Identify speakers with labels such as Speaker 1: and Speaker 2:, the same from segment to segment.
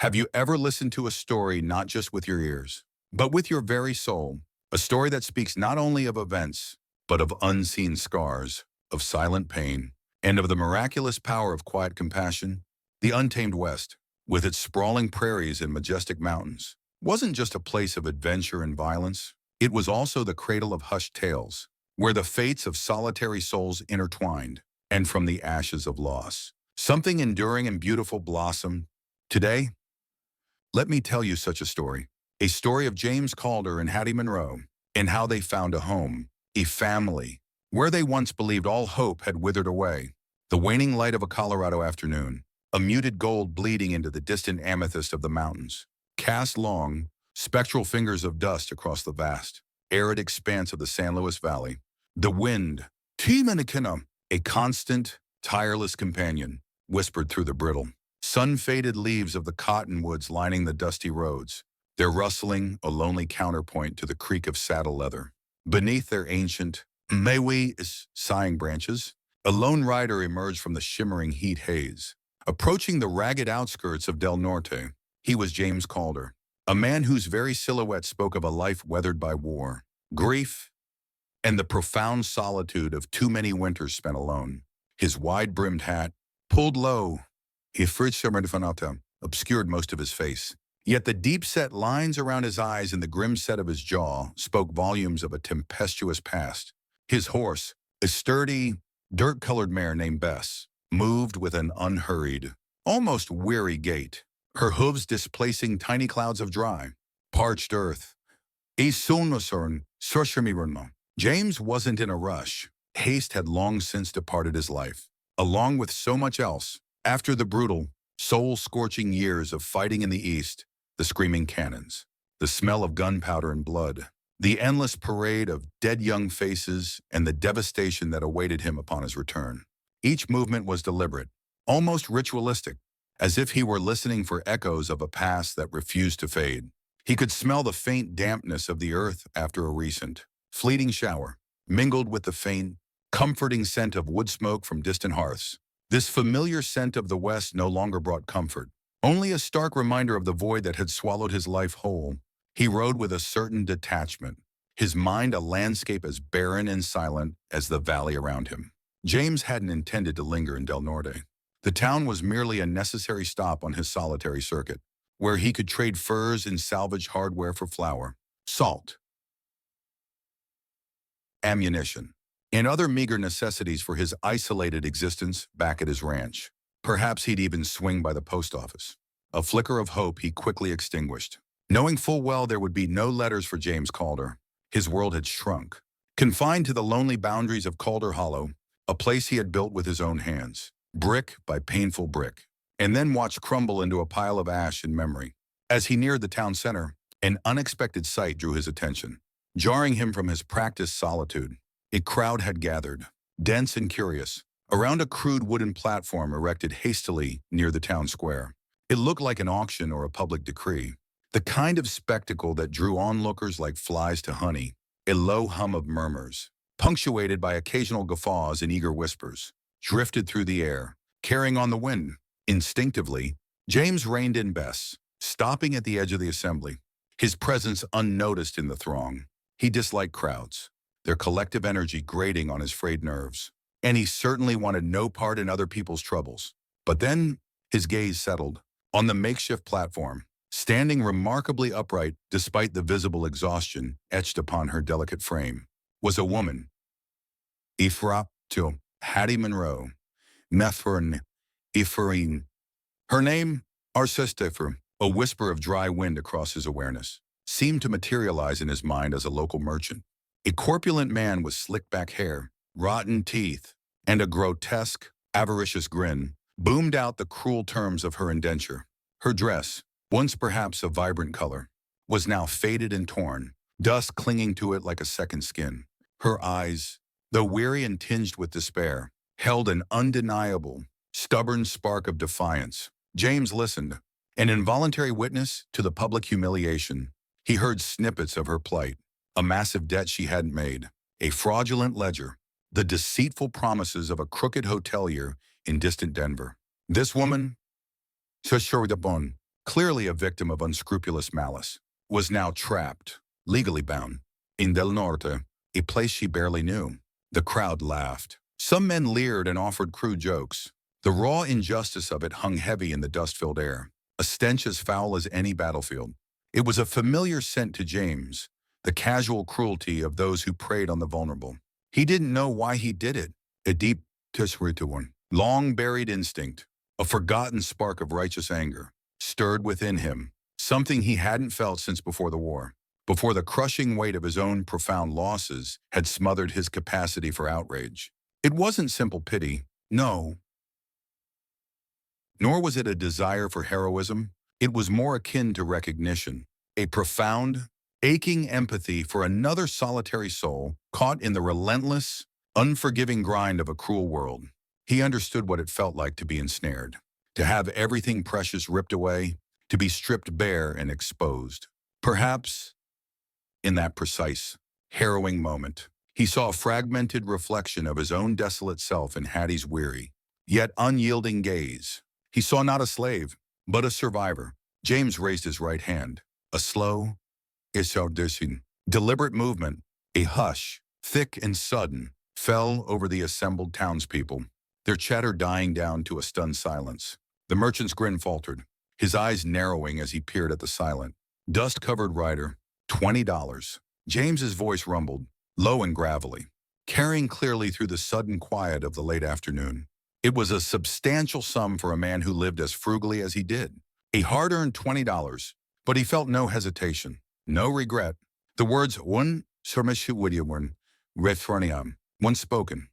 Speaker 1: Have you ever listened to a story not just with your ears, but with your very soul? A story that speaks not only of events, but of unseen scars, of silent pain, and of the miraculous power of quiet compassion? The Untamed West, with its sprawling prairies and majestic mountains, wasn't just a place of adventure and violence. It was also the cradle of hushed tales, where the fates of solitary souls intertwined, and from the ashes of loss, something enduring and beautiful blossomed. Today, let me tell you such a story of James Calder and Hattie Monroe, and how they found a home, a family, where they once believed all hope had withered away. The waning light of a Colorado afternoon, a muted gold bleeding into the distant amethyst of the mountains, cast long, spectral fingers of dust across the vast, arid expanse of the San Luis Valley. The wind, Timanikina, a constant, tireless companion, whispered through the brittle, sun-faded leaves of the cottonwoods lining the dusty roads, their rustling a lonely counterpoint to the creak of saddle leather. Beneath their ancient, Mewi sighing branches, a lone rider emerged from the shimmering heat haze. Approaching the ragged outskirts of Del Norte, he was James Calder, a man whose very silhouette spoke of a life weathered by war, grief, and the profound solitude of too many winters spent alone. His wide-brimmed hat, pulled low, obscured most of his face. Yet the deep-set lines around his eyes and the grim set of his jaw spoke volumes of a tempestuous past. His horse, a sturdy, dirt-colored mare named Bess, moved with an unhurried, almost weary gait, her hooves displacing tiny clouds of dry, parched earth. James wasn't in a rush. Haste had long since departed his life, along with so much else. After the brutal, soul-scorching years of fighting in the East, the screaming cannons, the smell of gunpowder and blood, the endless parade of dead young faces, and the devastation that awaited him upon his return. Each movement was deliberate, almost ritualistic, as if he were listening for echoes of a past that refused to fade. He could smell the faint dampness of the earth after a recent, fleeting shower, mingled with the faint, comforting scent of wood smoke from distant hearths. This familiar scent of the West no longer brought comfort, only a stark reminder of the void that had swallowed his life whole. He rode with a certain detachment, his mind a landscape as barren and silent as the valley around him. James hadn't intended to linger in Del Norte. The town was merely a necessary stop on his solitary circuit, where he could trade furs and salvage hardware for flour, salt, ammunition, and other meager necessities for his isolated existence back at his ranch. Perhaps he'd even swing by the post office. A flicker of hope he quickly extinguished. Knowing full well there would be no letters for James Calder, his world had shrunk, confined to the lonely boundaries of Calder Hollow, a place he had built with his own hands, brick by painful brick, and then watched crumble into a pile of ash in memory. As he neared the town center, an unexpected sight drew his attention, jarring him from his practiced solitude. A crowd had gathered, dense and curious, around a crude wooden platform erected hastily near the town square. It looked like an auction or a public decree, the kind of spectacle that drew onlookers like flies to honey. A low hum of murmurs, punctuated by occasional guffaws and eager whispers, drifted through the air, carrying on the wind. Instinctively, James reined in Bess, stopping at the edge of the assembly, his presence unnoticed in the throng. He disliked crowds, their collective energy grating on his frayed nerves, and he certainly wanted no part in other people's troubles. But then his gaze settled on the makeshift platform, standing remarkably upright despite the visible exhaustion etched upon her delicate frame, was a woman. Ifrap to Hattie Monroe, Methrin Ifrin. Her name, Arcestifer, a whisper of dry wind across his awareness, seemed to materialize in his mind as a local merchant. A corpulent man with slick-back hair, rotten teeth, and a grotesque, avaricious grin boomed out the cruel terms of her indenture. Her dress, once perhaps a vibrant color, was now faded and torn, dust clinging to it like a second skin. Her eyes, though weary and tinged with despair, held an undeniable, stubborn spark of defiance. James listened, an involuntary witness to the public humiliation. He heard snippets of her plight, a massive debt she hadn't made, a fraudulent ledger, the deceitful promises of a crooked hotelier in distant Denver. This woman, clearly a victim of unscrupulous malice, was now trapped, legally bound, in Del Norte, a place she barely knew. The crowd laughed. Some men leered and offered crude jokes. The raw injustice of it hung heavy in the dust-filled air, a stench as foul as any battlefield. It was a familiar scent to James, the casual cruelty of those who preyed on the vulnerable. He didn't know why he did it. A deep, long-buried instinct, a forgotten spark of righteous anger, stirred within him, something he hadn't felt since before the war, before the crushing weight of his own profound losses had smothered his capacity for outrage. It wasn't simple pity, no, nor was it a desire for heroism. It was more akin to recognition, a profound, aching empathy for another solitary soul caught in the relentless, unforgiving grind of a cruel world. He understood what it felt like to be ensnared, to have everything precious ripped away, to be stripped bare and exposed. Perhaps, in that precise, harrowing moment, he saw a fragmented reflection of his own desolate self in Hattie's weary, yet unyielding gaze. He saw not a slave, but a survivor. James raised his right hand. A slow, deliberate movement, a hush, thick and sudden, fell over the assembled townspeople, their chatter dying down to a stunned silence. The merchant's grin faltered, his eyes narrowing as he peered at the silent, dust-covered rider. $20. James's voice rumbled, low and gravelly, carrying clearly through the sudden quiet of the late afternoon. It was a substantial sum for a man who lived as frugally as he did. A hard-earned $20, but he felt no hesitation, no regret. The words "one sermeshuwidiawan refreniam," once spoken,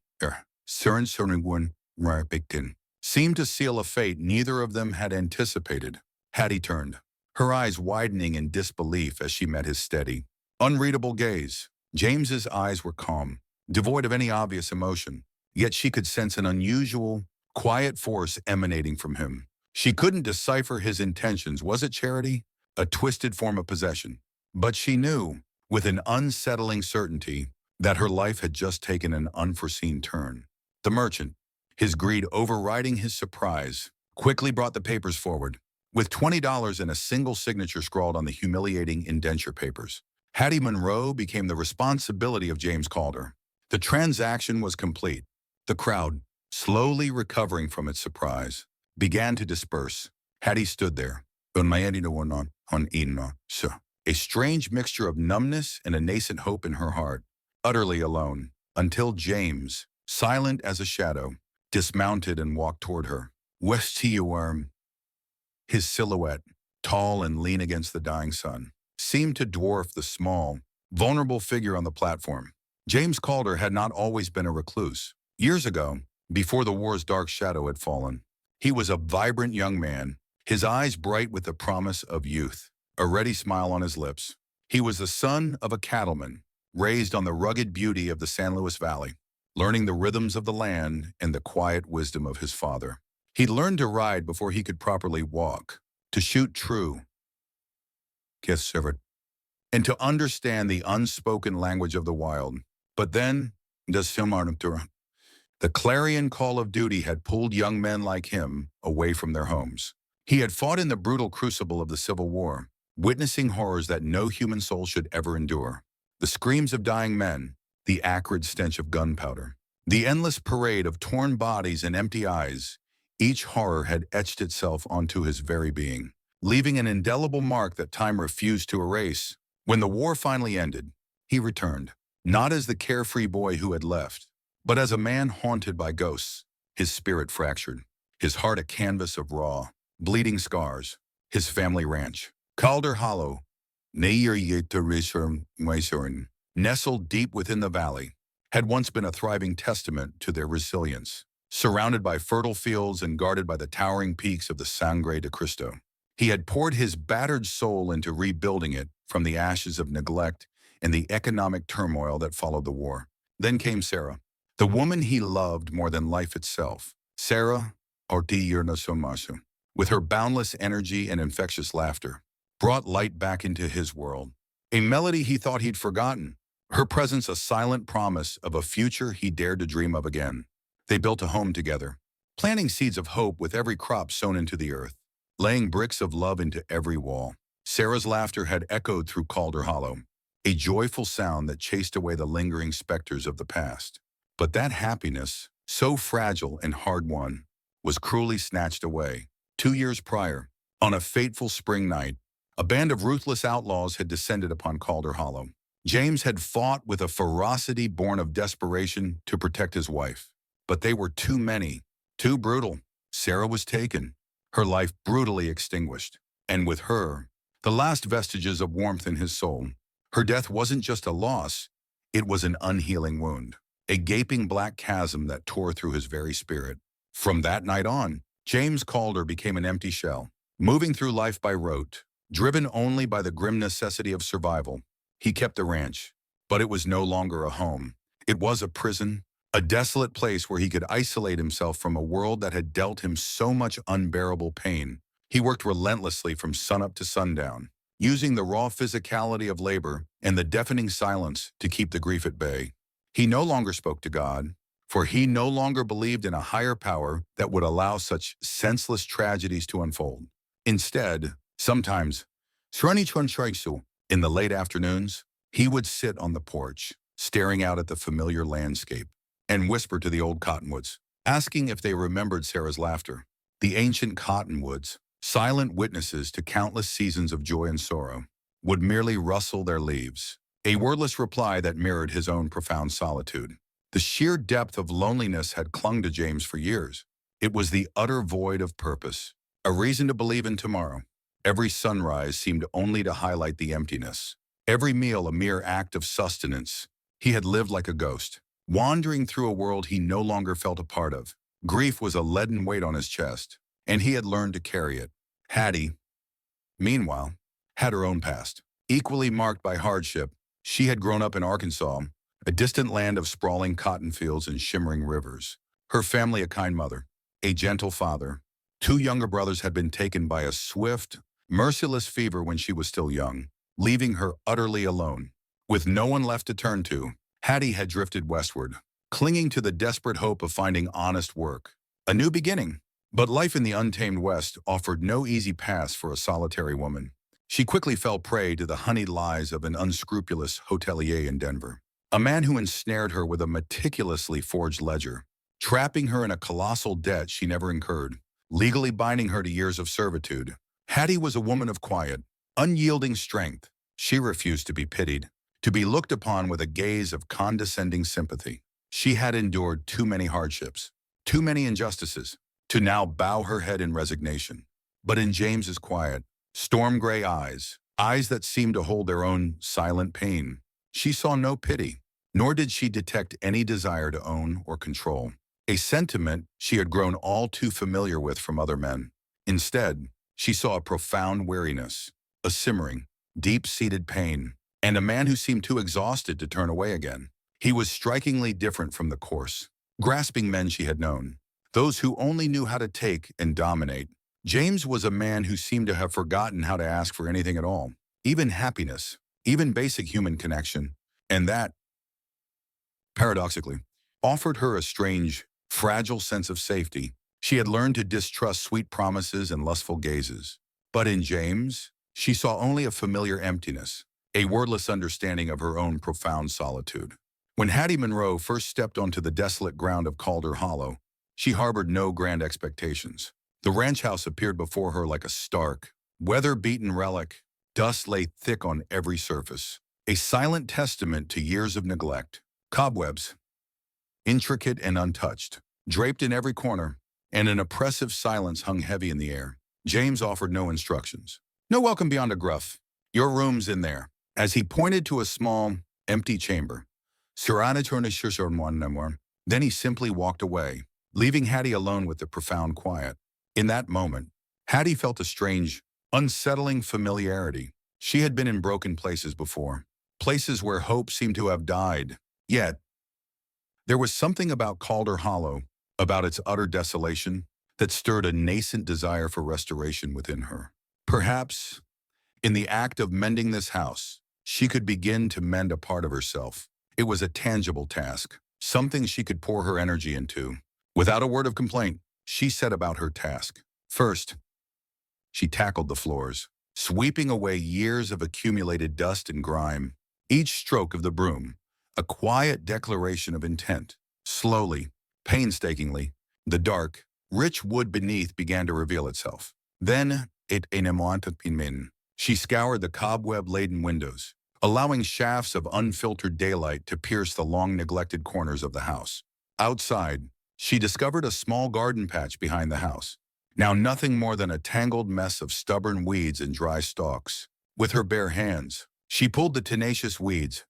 Speaker 1: seemed to seal a fate neither of them had anticipated. Hattie turned, her eyes widening in disbelief as she met his steady, unreadable gaze. James's eyes were calm, devoid of any obvious emotion, yet she could sense an unusual, quiet force emanating from him. She couldn't decipher his intentions. Was it charity? A twisted form of possession? But she knew, with an unsettling certainty, that her life had just taken an unforeseen turn. The merchant, his greed overriding his surprise, quickly brought the papers forward, with $20 and a single signature scrawled on the humiliating indenture papers. Hattie Monroe became the responsibility of James Calder. The transaction was complete. The crowd, slowly recovering from its surprise, began to disperse. Hattie stood there, a strange mixture of numbness and a nascent hope in her heart, utterly alone, until James, silent as a shadow, dismounted and walked toward her. His silhouette, tall and lean against the dying sun, seemed to dwarf the small, vulnerable figure on the platform. James Calder had not always been a recluse. Years ago, before the war's dark shadow had fallen, he was a vibrant young man, his eyes bright with the promise of youth, a ready smile on his lips. He was the son of a cattleman, raised on the rugged beauty of the San Luis Valley, learning the rhythms of the land and the quiet wisdom of his father. He'd learned to ride before he could properly walk, to shoot true, and to understand the unspoken language of the wild. But then, the clarion call of duty had pulled young men like him away from their homes. He had fought in the brutal crucible of the Civil War, witnessing horrors that no human soul should ever endure. The screams of dying men, the acrid stench of gunpowder, the endless parade of torn bodies and empty eyes. Each horror had etched itself onto his very being, leaving an indelible mark that time refused to erase. When the war finally ended, he returned, not as the carefree boy who had left, but as a man haunted by ghosts, his spirit fractured, his heart a canvas of raw, bleeding scars. His family ranch, Calder Hollow, nestled deep within the valley, had once been a thriving testament to their resilience. Surrounded by fertile fields and guarded by the towering peaks of the Sangre de Cristo, he had poured his battered soul into rebuilding it from the ashes of neglect and the economic turmoil that followed the war. Then came Sarah, the woman he loved more than life itself. Sarah, with her boundless energy and infectious laughter, brought light back into his world. A melody he thought he'd forgotten, her presence a silent promise of a future he dared to dream of again. They built a home together, planting seeds of hope with every crop sown into the earth. laying bricks of love into every wall. Sarah's laughter had echoed through Calder Hollow, a joyful sound that chased away the lingering specters of the past. But that happiness, so fragile and hard-won, was cruelly snatched away. 2 years prior, on a fateful spring night, a band of ruthless outlaws had descended upon Calder Hollow. James had fought with a ferocity born of desperation to protect his wife. But they were too many, too brutal. Sarah was taken, her life brutally extinguished. And with her, the last vestiges of warmth in his soul. Her death wasn't just a loss, it was an unhealing wound, a gaping black chasm that tore through his very spirit. From that night on, James Calder became an empty shell, moving through life by rote, driven only by the grim necessity of survival. He kept the ranch, but it was no longer a home. It was a prison, a desolate place where he could isolate himself from a world that had dealt him so much unbearable pain. He worked relentlessly from sunup to sundown, using the raw physicality of labor and the deafening silence to keep the grief at bay. He no longer spoke to God, for he no longer believed in a higher power that would allow such senseless tragedies to unfold. Instead, sometimes, in the late afternoons, he would sit on the porch, staring out at the familiar landscape, and whisper to the old cottonwoods, asking if they remembered Sarah's laughter. The ancient cottonwoods, silent witnesses to countless seasons of joy and sorrow, would merely rustle their leaves, a wordless reply that mirrored his own profound solitude. The sheer depth of loneliness had clung to James for years. It was the utter void of purpose, a reason to believe in tomorrow. Every sunrise seemed only to highlight the emptiness. Every meal a mere act of sustenance. He had lived like a ghost, wandering through a world he no longer felt a part of. Grief was a leaden weight on his chest, and he had learned to carry it. Hattie, meanwhile, had her own past. Equally marked by hardship, she had grown up in Arkansas, a distant land of sprawling cotton fields and shimmering rivers. Her family a kind mother, a gentle father. 2 younger brothers had been taken by a swift, merciless fever when she was still young, leaving her utterly alone. With no one left to turn to, Hattie had drifted westward, clinging to the desperate hope of finding honest work. A new beginning. But life in the untamed West offered no easy paths for a solitary woman. She quickly fell prey to the honeyed lies of an unscrupulous hotelier in Denver, a man who ensnared her with a meticulously forged ledger, trapping her in a colossal debt she never incurred, legally binding her to years of servitude. Hattie was a woman of quiet, unyielding strength. She refused to be pitied, to be looked upon with a gaze of condescending sympathy. She had endured too many hardships, too many injustices, to now bow her head in resignation. But in James's quiet, storm-gray eyes, eyes that seemed to hold their own silent pain, she saw no pity, nor did she detect any desire to own or control, a sentiment she had grown all too familiar with from other men. Instead, she saw a profound weariness, a simmering, deep-seated pain, and a man who seemed too exhausted to turn away again. He was strikingly different from the coarse, grasping men she had known, those who only knew how to take and dominate. James was a man who seemed to have forgotten how to ask for anything at all, even happiness, even basic human connection, and that, paradoxically, offered her a strange, fragile sense of safety. She had learned to distrust sweet promises and lustful gazes. But in James, she saw only a familiar emptiness, a wordless understanding of her own profound solitude. When Hattie Monroe first stepped onto the desolate ground of Calder Hollow, she harbored no grand expectations. The ranch house appeared before her like a stark, weather-beaten relic. Dust lay thick on every surface, a silent testament to years of neglect. Cobwebs, intricate and untouched, draped in every corner, and an oppressive silence hung heavy in the air. James offered no instructions. No welcome beyond a gruff, "Your room's in there," as he pointed to a small, empty chamber. Then he simply walked away, leaving Hattie alone with the profound quiet. In that moment, Hattie felt a strange, unsettling familiarity. She had been in broken places before, places where hope seemed to have died. Yet, there was something about Calder Hollow, about its utter desolation, that stirred a nascent desire for restoration within her. Perhaps, in the act of mending this house, she could begin to mend a part of herself. It was a tangible task, something she could pour her energy into. Without a word of complaint, she set about her task. First, She tackled the floors, sweeping away years of accumulated dust and grime. Each stroke of the broom, a quiet declaration of intent. Slowly, painstakingly, the dark, rich wood beneath began to reveal itself. Then, she scoured the cobweb-laden windows, allowing shafts of unfiltered daylight to pierce the long-neglected corners of the house. Outside, she discovered a small garden patch behind the house, now nothing more than a tangled mess of stubborn weeds and dry stalks. With her bare hands, she pulled the tenacious weeds,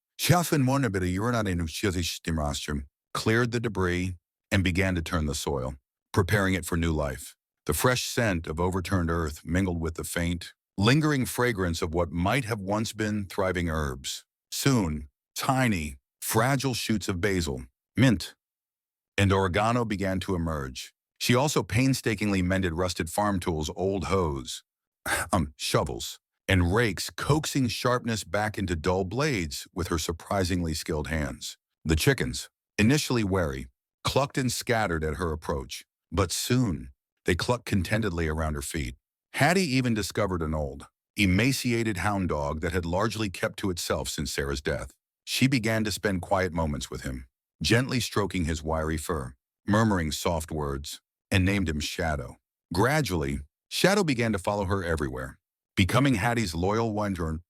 Speaker 1: cleared the debris, and began to turn the soil, preparing it for new life. The fresh scent of overturned earth mingled with the faint, lingering fragrance of what might have once been thriving herbs. Soon, tiny, fragile shoots of basil, mint, and oregano began to emerge. She also painstakingly mended rusted farm tools, old hoes, shovels, and rakes, coaxing sharpness back into dull blades with her surprisingly skilled hands. The chickens, initially wary, clucked and scattered at her approach, but soon they clucked contentedly around her feet. Hattie even discovered an old, emaciated hound dog that had largely kept to itself since Sarah's death. She began to spend quiet moments with him, gently stroking his wiry fur, murmuring soft words, and named him Shadow. Gradually, Shadow began to follow her everywhere, becoming Hattie's loyal wanderer.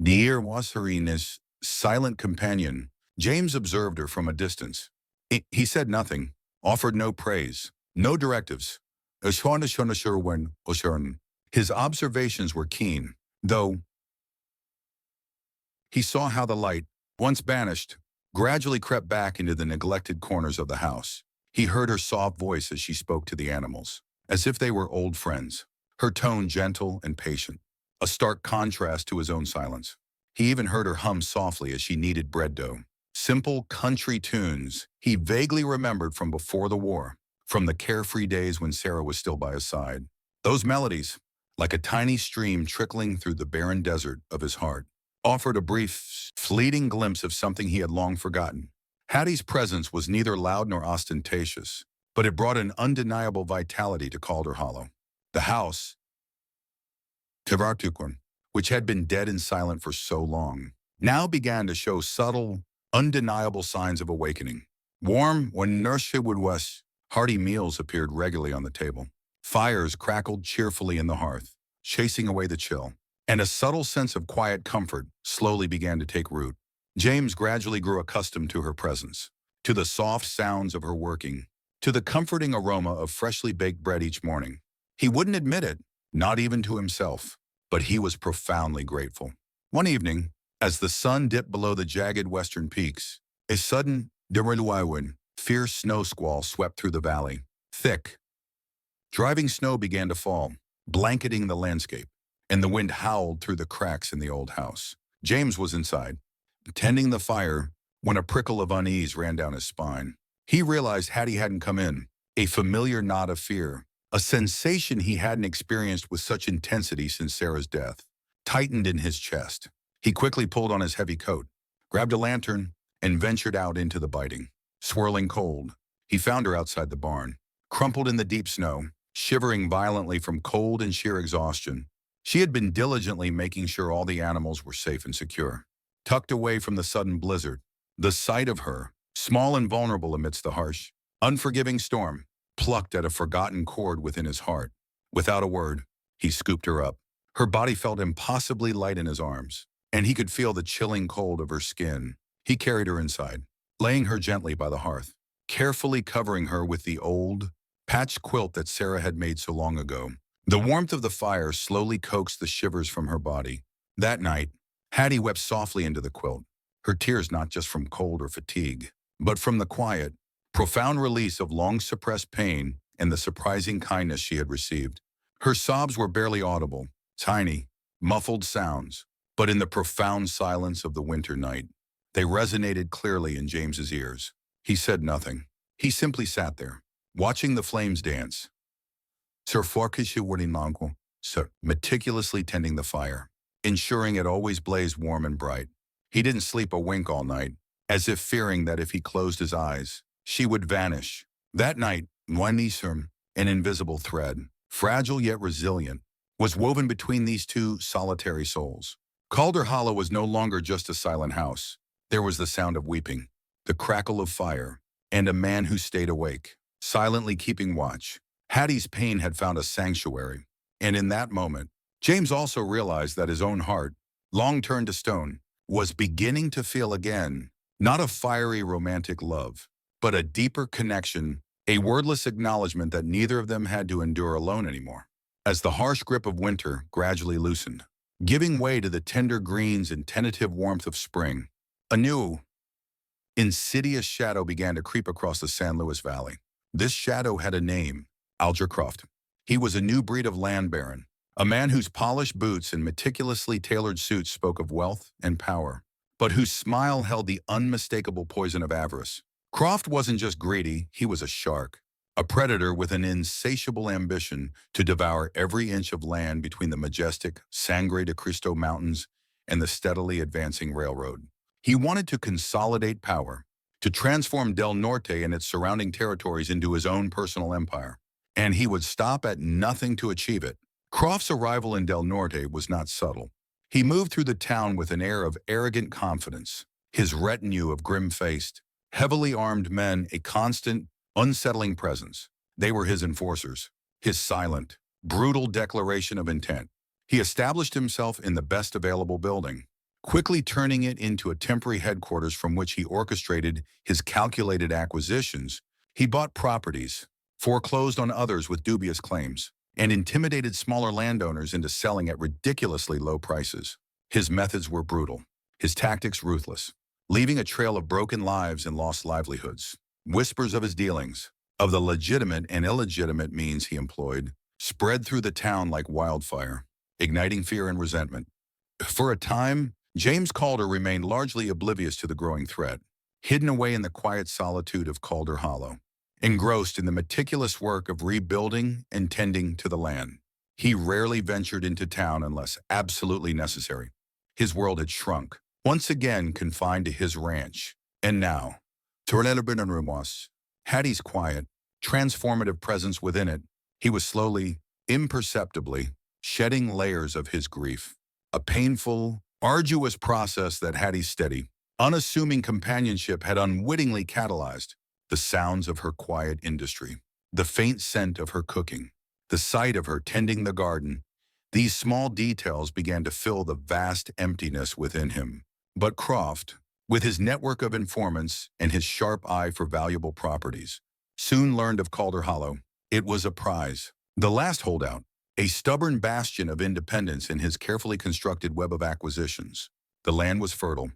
Speaker 1: Dear was Serena's silent companion. James observed her from a distance. He said nothing, offered no praise, no directives. His observations were keen, though he saw how the light, once banished, gradually crept back into the neglected corners of the house. He heard her soft voice as she spoke to the animals, as if they were old friends, her tone gentle and patient, a stark contrast to his own silence. He even heard her hum softly as she kneaded bread dough. Simple country tunes he vaguely remembered from before the war, from the carefree days when Sarah was still by his side. Those melodies, like a tiny stream trickling through the barren desert of his heart, offered a brief, fleeting glimpse of something he had long forgotten. Hattie's presence was neither loud nor ostentatious, but it brought an undeniable vitality to Calder Hollow. The house, which had been dead and silent for so long, now began to show subtle, undeniable signs of awakening. Warm when nursery would was, hearty meals appeared regularly on the table. Fires crackled cheerfully in the hearth, chasing away the chill, and a subtle sense of quiet comfort slowly began to take root. James gradually grew accustomed to her presence, to the soft sounds of her working, to the comforting aroma of freshly baked bread each morning. He wouldn't admit it, not even to himself, but he was profoundly grateful. One evening, as the sun dipped below the jagged western peaks, a sudden, fierce snow squall swept through the valley. Thick, driving snow began to fall, blanketing the landscape, and the wind howled through the cracks in the old house. James was inside, tending the fire, when a prickle of unease ran down his spine. He realized Hattie hadn't come in, a familiar knot of fear, a sensation he hadn't experienced with such intensity since Sarah's death, tightened in his chest. He quickly pulled on his heavy coat, grabbed a lantern, and ventured out into the biting, swirling cold. He found her outside the barn, crumpled in the deep snow, shivering violently from cold and sheer exhaustion. She had been diligently making sure all the animals were safe and secure. Tucked away from the sudden blizzard, the sight of her, small and vulnerable amidst the harsh, unforgiving storm, plucked at a forgotten chord within his heart. Without a word, he scooped her up. Her body felt impossibly light in his arms, and he could feel the chilling cold of her skin. He carried her inside, laying her gently by the hearth, carefully covering her with the old, patched quilt that Sarah had made so long ago. The warmth of the fire slowly coaxed the shivers from her body. That night, Hattie wept softly into the quilt, her tears not just from cold or fatigue, but from the quiet, profound release of long-suppressed pain and the surprising kindness she had received. Her sobs were barely audible, tiny, muffled sounds, but in the profound silence of the winter night, they resonated clearly in James's ears. He said nothing. He simply sat there, watching the flames dance, meticulously tending the fire, ensuring it always blazed warm and bright. He didn't sleep a wink all night, as if fearing that if he closed his eyes, she would vanish. That night, an invisible thread, fragile yet resilient, was woven between these two solitary souls. Calder Hollow was no longer just a silent house. There was the sound of weeping, the crackle of fire, and a man who stayed awake, silently keeping watch. Hattie's pain had found a sanctuary, and in that moment, James also realized that his own heart, long turned to stone, was beginning to feel again, not a fiery romantic love, but a deeper connection, a wordless acknowledgement that neither of them had to endure alone anymore. As the harsh grip of winter gradually loosened, giving way to the tender greens and tentative warmth of spring, a new, insidious shadow began to creep across the San Luis Valley. This shadow had a name, Alger Croft. He was a new breed of land baron, a man whose polished boots and meticulously tailored suits spoke of wealth and power, but whose smile held the unmistakable poison of avarice. Croft wasn't just greedy, he was a shark, a predator with an insatiable ambition to devour every inch of land between the majestic Sangre de Cristo Mountains and the steadily advancing railroad. He wanted to consolidate power, to transform Del Norte and its surrounding territories into his own personal empire, and he would stop at nothing to achieve it. Croft's arrival in Del Norte was not subtle. He moved through the town with an air of arrogant confidence, his retinue of grim-faced, heavily armed men a constant, unsettling presence. They were his enforcers, his silent, brutal declaration of intent. He established himself in the best available building, quickly turning it into a temporary headquarters from which he orchestrated his calculated acquisitions. He bought properties, foreclosed on others with dubious claims, and intimidated smaller landowners into selling at ridiculously low prices. His methods were brutal, his tactics ruthless, leaving a trail of broken lives and lost livelihoods. Whispers of his dealings, of the legitimate and illegitimate means he employed, spread through the town like wildfire, igniting fear and resentment. For a time, James Calder remained largely oblivious to the growing threat, hidden away in the quiet solitude of Calder Hollow, engrossed in the meticulous work of rebuilding and tending to the land. He rarely ventured into town unless absolutely necessary. His world had shrunk, once again confined to his ranch. And now, Torrelabin and Rumas, Hattie's quiet, transformative presence within it, he was slowly, imperceptibly, shedding layers of his grief. A painful, arduous process that Hattie's steady, unassuming companionship had unwittingly catalyzed. The sounds of her quiet industry, the faint scent of her cooking, the sight of her tending the garden, these small details began to fill the vast emptiness within him. But Croft, with his network of informants and his sharp eye for valuable properties, soon learned of Calder Hollow. It was a prize, the last holdout, a stubborn bastion of independence in his carefully constructed web of acquisitions. The land was fertile,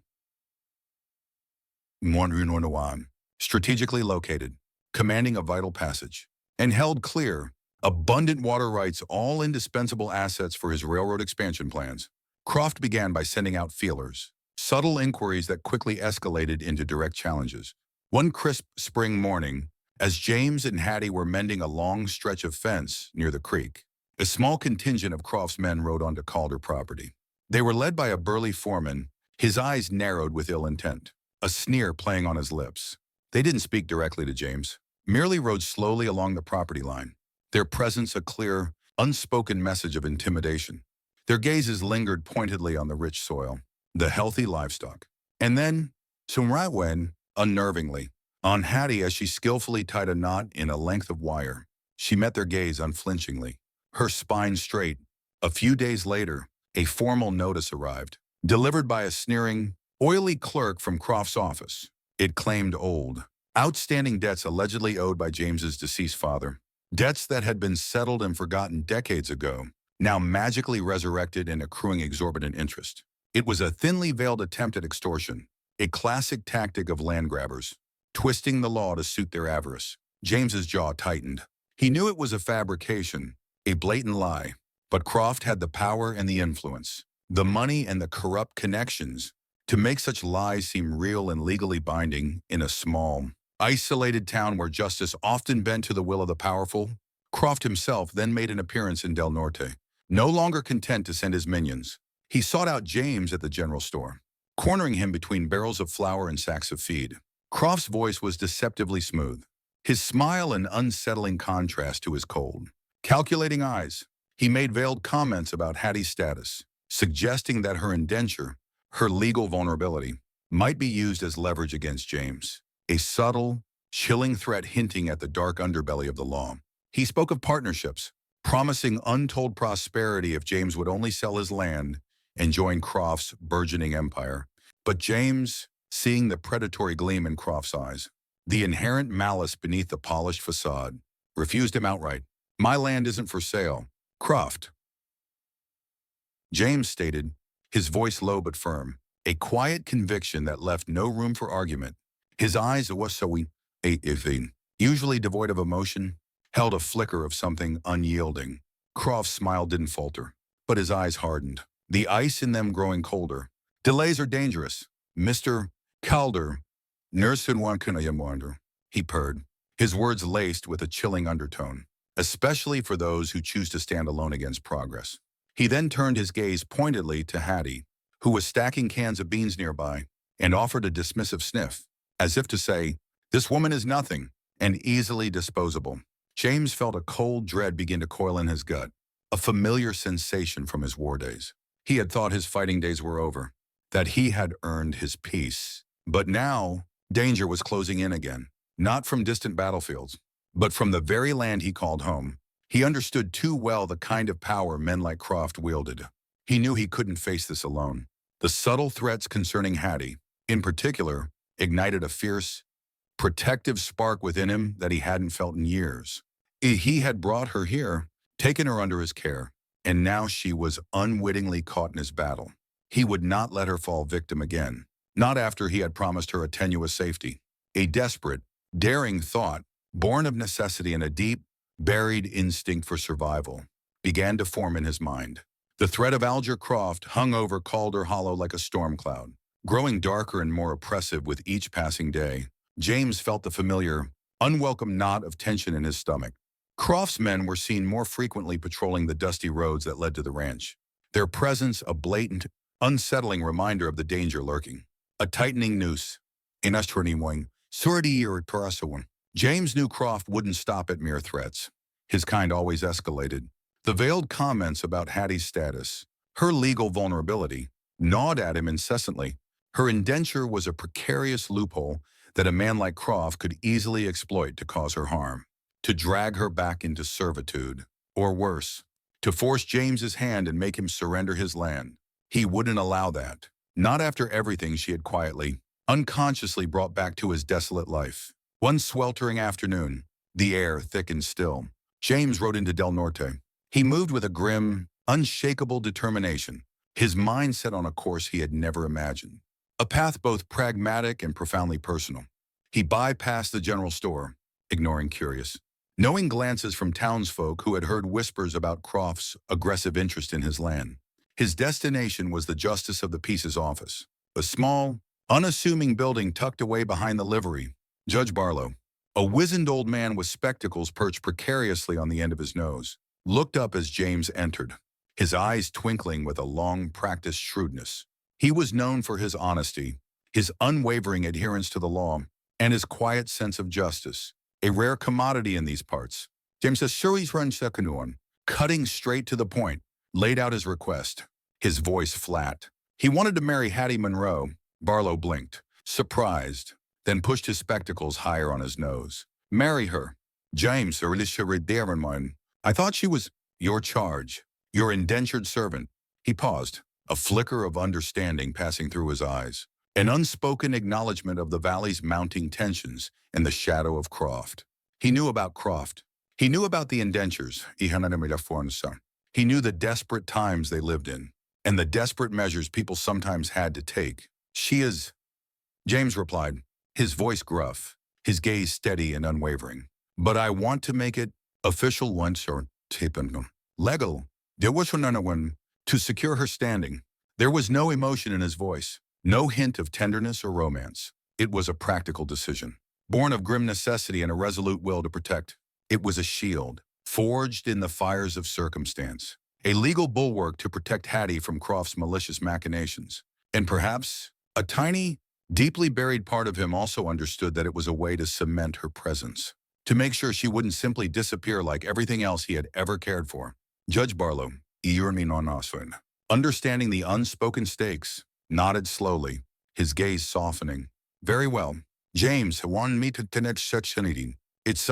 Speaker 1: strategically located, commanding a vital passage, and held clear, abundant water rights, all indispensable assets for his railroad expansion plans. Croft began by sending out feelers, subtle inquiries that quickly escalated into direct challenges. One crisp spring morning, as James and Hattie were mending a long stretch of fence near the creek, a small contingent of Croft's men rode onto Calder property. They were led by a burly foreman, his eyes narrowed with ill intent, a sneer playing on his lips. They didn't speak directly to James, merely rode slowly along the property line, their presence a clear, unspoken message of intimidation. Their gazes lingered pointedly on the rich soil, the healthy livestock, and then, Sumratwen, unnervingly, on Hattie as she skillfully tied a knot in a length of wire. She met their gaze unflinchingly, her spine straight. A few days later, a formal notice arrived, delivered by a sneering, oily clerk from Croft's office. It claimed old, outstanding debts allegedly owed by James's deceased father. Debts that had been settled and forgotten decades ago, now magically resurrected and accruing exorbitant interest. It was a thinly veiled attempt at extortion, a classic tactic of land grabbers, twisting the law to suit their avarice. James's jaw tightened. He knew it was a fabrication, a blatant lie, but Croft had the power and the influence, the money and the corrupt connections to make such lies seem real and legally binding. In a small, isolated town where justice often bent to the will of the powerful, Croft himself then made an appearance in Del Norte. No longer content to send his minions, he sought out James at the general store, cornering him between barrels of flour and sacks of feed. Croft's voice was deceptively smooth, his smile an unsettling contrast to his cold, calculating eyes. He made veiled comments about Hattie's status, suggesting that her indenture, her legal vulnerability, might be used as leverage against James. A subtle, chilling threat hinting at the dark underbelly of the law. He spoke of partnerships, promising untold prosperity if James would only sell his land and join Croft's burgeoning empire. But James, seeing the predatory gleam in Croft's eyes, the inherent malice beneath the polished facade, refused him outright. "My land isn't for sale, Croft," James stated, his voice low but firm, a quiet conviction that left no room for argument. His eyes, usually devoid of emotion, held a flicker of something unyielding. Croft's smile didn't falter, but his eyes hardened, the ice in them growing colder. "Delays are dangerous, Mr. Calder. Nurse wander," he purred, his words laced with a chilling undertone, especially for those who choose to stand alone against progress. He then turned his gaze pointedly to Hattie, who was stacking cans of beans nearby, and offered a dismissive sniff, as if to say, "This woman is nothing," and easily disposable. James felt a cold dread begin to coil in his gut, a familiar sensation from his war days. He had thought his fighting days were over, that he had earned his peace. But now, danger was closing in again, not from distant battlefields, but from the very land he called home. He understood too well the kind of power men like Croft wielded. He knew he couldn't face this alone. The subtle threats concerning Hattie, in particular, ignited a fierce, protective spark within him that he hadn't felt in years. He had brought her here, taken her under his care, and now she was unwittingly caught in his battle. He would not let her fall victim again, not after he had promised her a tenuous safety. A desperate, daring thought, born of necessity and a deep, buried instinct for survival, began to form in his mind. The threat of Alger Croft hung over Calder Hollow like a storm cloud, growing darker and more oppressive with each passing day. James felt the familiar, unwelcome knot of tension in his stomach. Croft's men were seen more frequently patrolling the dusty roads that led to the ranch, their presence a blatant, unsettling reminder of the danger lurking. A tightening noose. James knew Croft wouldn't stop at mere threats. His kind always escalated. The veiled comments about Hattie's status, her legal vulnerability, gnawed at him incessantly. Her indenture was a precarious loophole that a man like Croft could easily exploit to cause her harm, to drag her back into servitude, or worse, to force James's hand and make him surrender his land. He wouldn't allow that, not after everything she had quietly, unconsciously brought back to his desolate life. One sweltering afternoon, the air thick and still, James rode into Del Norte. He moved with a grim, unshakable determination, his mind set on a course he had never imagined. A path both pragmatic and profoundly personal. He bypassed the general store, ignoring curious, knowing glances from townsfolk who had heard whispers about Croft's aggressive interest in his land. His destination was the Justice of the Peace's office, a small, unassuming building tucked away behind the livery. Judge Barlow, a wizened old man with spectacles perched precariously on the end of his nose, looked up as James entered, his eyes twinkling with a long-practiced shrewdness. He was known for his honesty, his unwavering adherence to the law, and his quiet sense of justice, a rare commodity in these parts. James cutting straight to the point, laid out his request, his voice flat. He wanted to marry Hattie Monroe. Barlow blinked, surprised, then pushed his spectacles higher on his nose. "Marry her. James, I thought she was your charge, your indentured servant." He paused, a flicker of understanding passing through his eyes, an unspoken acknowledgement of the valley's mounting tensions and the shadow of Croft. He knew about Croft. He knew about the indentures. He knew the desperate times they lived in, and the desperate measures people sometimes had to take. "She is," James replied, his voice gruff, his gaze steady and unwavering. "But I want to make it official once or legal. There was another one to secure her standing." There was no emotion in his voice, no hint of tenderness or romance. It was a practical decision, born of grim necessity and a resolute will to protect. It was a shield, forged in the fires of circumstance, a legal bulwark to protect Hattie from Croft's malicious machinations. And perhaps a tiny, deeply buried part of him also understood that it was a way to cement her presence, to make sure she wouldn't simply disappear like everything else he had ever cared for. Judge Barlow, understanding the unspoken stakes, nodded slowly, his gaze softening. Very well. James wanted me to connect section. It's,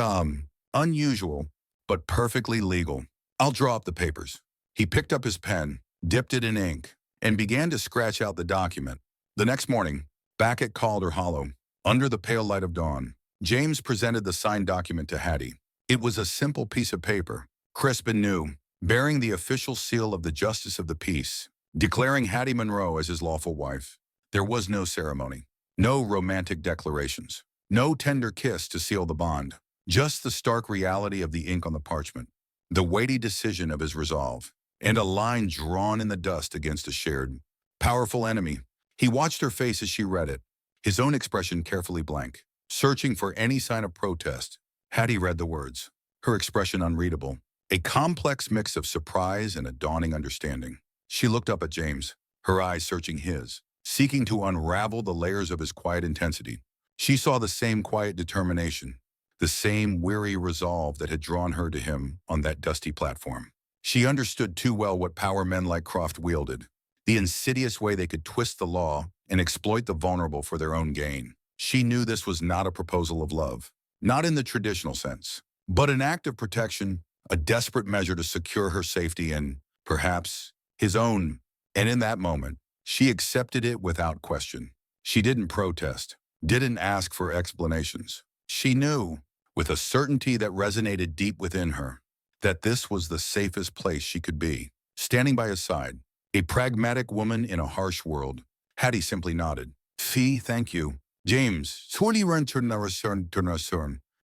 Speaker 1: unusual, but perfectly legal. I'll draw up the papers. He picked up his pen, dipped it in ink, and began to scratch out the document. The next morning, back at Calder Hollow, under the pale light of dawn, James presented the signed document to Hattie. It was a simple piece of paper, crisp and new, bearing the official seal of the Justice of the Peace, declaring Hattie Monroe as his lawful wife. There was no ceremony, no romantic declarations, no tender kiss to seal the bond, just the stark reality of the ink on the parchment, the weighty decision of his resolve, and a line drawn in the dust against a shared, powerful enemy. He watched her face as she read it, his own expression carefully blank, searching for any sign of protest. Hattie read the words, her expression unreadable, a complex mix of surprise and a dawning understanding. She looked up at James, her eyes searching his, seeking to unravel the layers of his quiet intensity. She saw the same quiet determination, the same weary resolve that had drawn her to him on that dusty platform. She understood too well what power men like Croft wielded, the insidious way they could twist the law and exploit the vulnerable for their own gain. She knew this was not a proposal of love, not in the traditional sense, but an act of protection, a desperate measure to secure her safety and, perhaps, his own. And in that moment, she accepted it without question. She didn't protest, didn't ask for explanations. She knew, with a certainty that resonated deep within her, that this was the safest place she could be. Standing by his side, a pragmatic woman in a harsh world, Hattie simply nodded. Fee, thank you. James,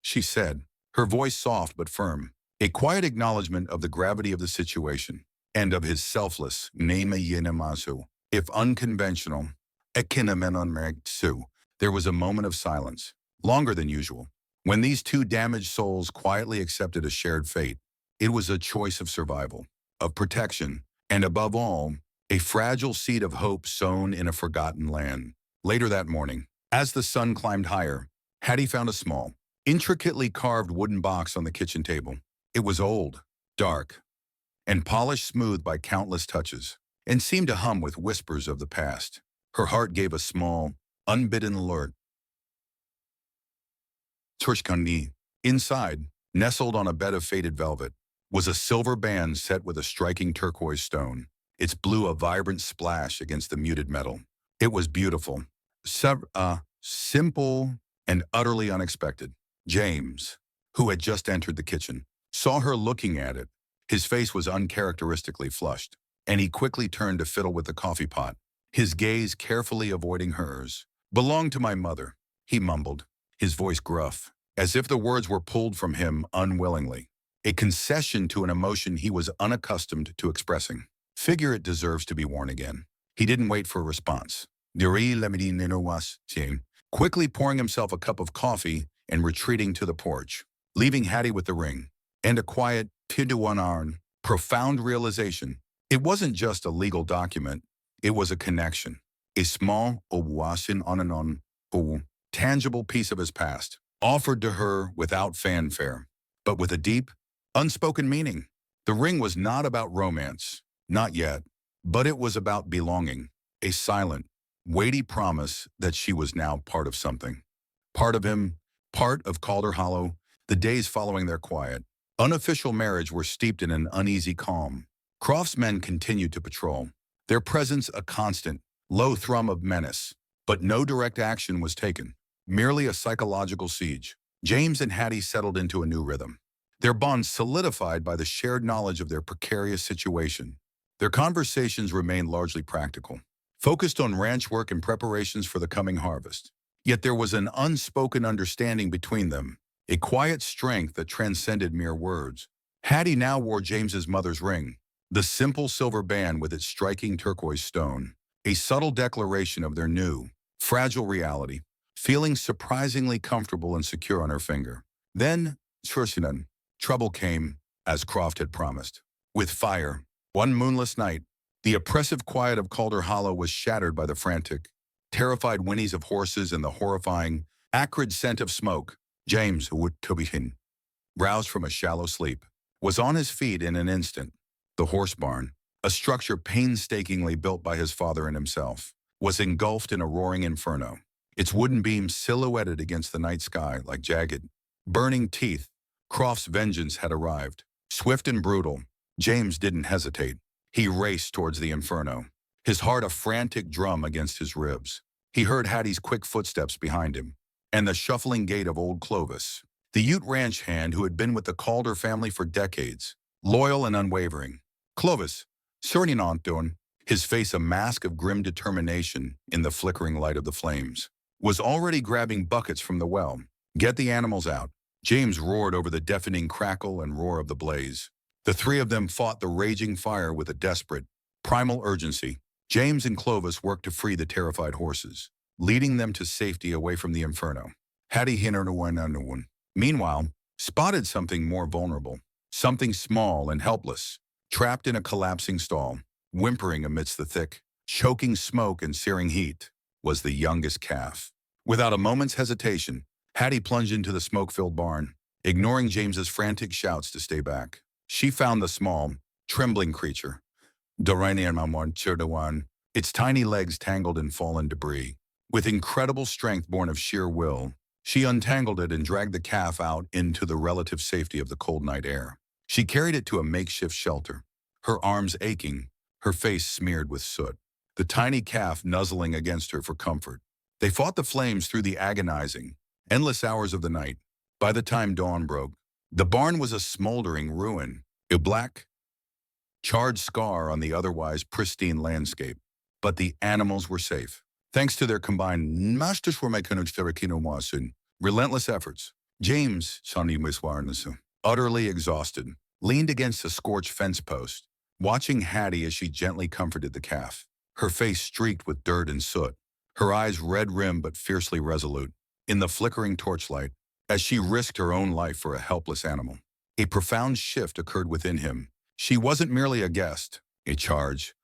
Speaker 1: she said, her voice soft but firm, a quiet acknowledgement of the gravity of the situation and of his selfless, if unconventional, there was a moment of silence, longer than usual. When these two damaged souls quietly accepted a shared fate, it was a choice of survival, of protection, and above all, a fragile seed of hope sown in a forgotten land. Later that morning, as the sun climbed higher, Hattie found a small, intricately carved wooden box on the kitchen table. It was old, dark, and polished smooth by countless touches, and seemed to hum with whispers of the past. Her heart gave a small, unbidden alert. Inside, nestled on a bed of faded velvet, was a silver band set with a striking turquoise stone. Its blue a vibrant splash against the muted metal. It was beautiful, simple, and utterly unexpected. James, who had just entered the kitchen, saw her looking at it. His face was uncharacteristically flushed, and he quickly turned to fiddle with the coffee pot, his gaze carefully avoiding hers. Belonged to my mother, he mumbled, his voice gruff, as if the words were pulled from him unwillingly, a concession to an emotion he was unaccustomed to expressing. Figure it deserves to be worn again. He didn't wait for a response. Quickly pouring himself a cup of coffee and retreating to the porch, leaving Hattie with the ring, and a quiet, profound realization. It wasn't just a legal document, it was a connection, a small, tangible piece of his past, offered to her without fanfare, but with a deep, unspoken meaning. The ring was not about romance, not yet, but it was about belonging, a silent, weighty promise that she was now part of something. Part of him, part of Calder Hollow. The days following their quiet, unofficial marriage were steeped in an uneasy calm. Croft's men continued to patrol, their presence a constant, low thrum of menace, but no direct action was taken, merely a psychological siege. James and Hattie settled into a new rhythm, their bond solidified by the shared knowledge of their precarious situation. Their conversations remained largely practical, focused on ranch work and preparations for the coming harvest. Yet there was an unspoken understanding between them, a quiet strength that transcended mere words. Hattie now wore James's mother's ring, the simple silver band with its striking turquoise stone, a subtle declaration of their new, fragile reality, feeling surprisingly comfortable and secure on her finger. Then, trouble came, as Croft had promised. With fire, one moonless night, the oppressive quiet of Calder Hollow was shattered by the frantic, terrified whinnies of horses and the horrifying, acrid scent of smoke. James, roused from a shallow sleep, was on his feet in an instant. The horse barn, a structure painstakingly built by his father and himself, was engulfed in a roaring inferno, its wooden beams silhouetted against the night sky like jagged, burning teeth. Croft's vengeance had arrived. Swift and brutal, James didn't hesitate. He raced towards the inferno, his heart a frantic drum against his ribs. He heard Hattie's quick footsteps behind him, and the shuffling gait of old Clovis, the Ute ranch hand who had been with the Calder family for decades, loyal and unwavering. Clovis, Surninontun, his face a mask of grim determination in the flickering light of the flames, was already grabbing buckets from the well. Get the animals out. James roared over the deafening crackle and roar of the blaze. The three of them fought the raging fire with a desperate, primal urgency. James and Clovis worked to free the terrified horses, leading them to safety away from the inferno. Hattie Hinnernowen, meanwhile, spotted something more vulnerable, something small and helpless, trapped in a collapsing stall, whimpering amidst the thick, choking smoke and searing heat, was the youngest calf. Without a moment's hesitation, Hattie plunged into the smoke-filled barn, ignoring James's frantic shouts to stay back. She found the small, trembling creature, its tiny legs tangled in fallen debris. With incredible strength born of sheer will, she untangled it and dragged the calf out into the relative safety of the cold night air. She carried it to a makeshift shelter, her arms aching, her face smeared with soot, the tiny calf nuzzling against her for comfort. They fought the flames through the agonizing, endless hours of the night. By the time dawn broke, the barn was a smoldering ruin, a black, charred scar on the otherwise pristine landscape. But the animals were safe, thanks to their combined relentless efforts. James, utterly exhausted, leaned against a scorched fence post, watching Hattie as she gently comforted the calf, her face streaked with dirt and soot, her eyes red-rimmed but fiercely resolute. In the flickering torchlight, as she risked her own life for a helpless animal, a profound shift occurred within him. She wasn't merely a guest, a charge,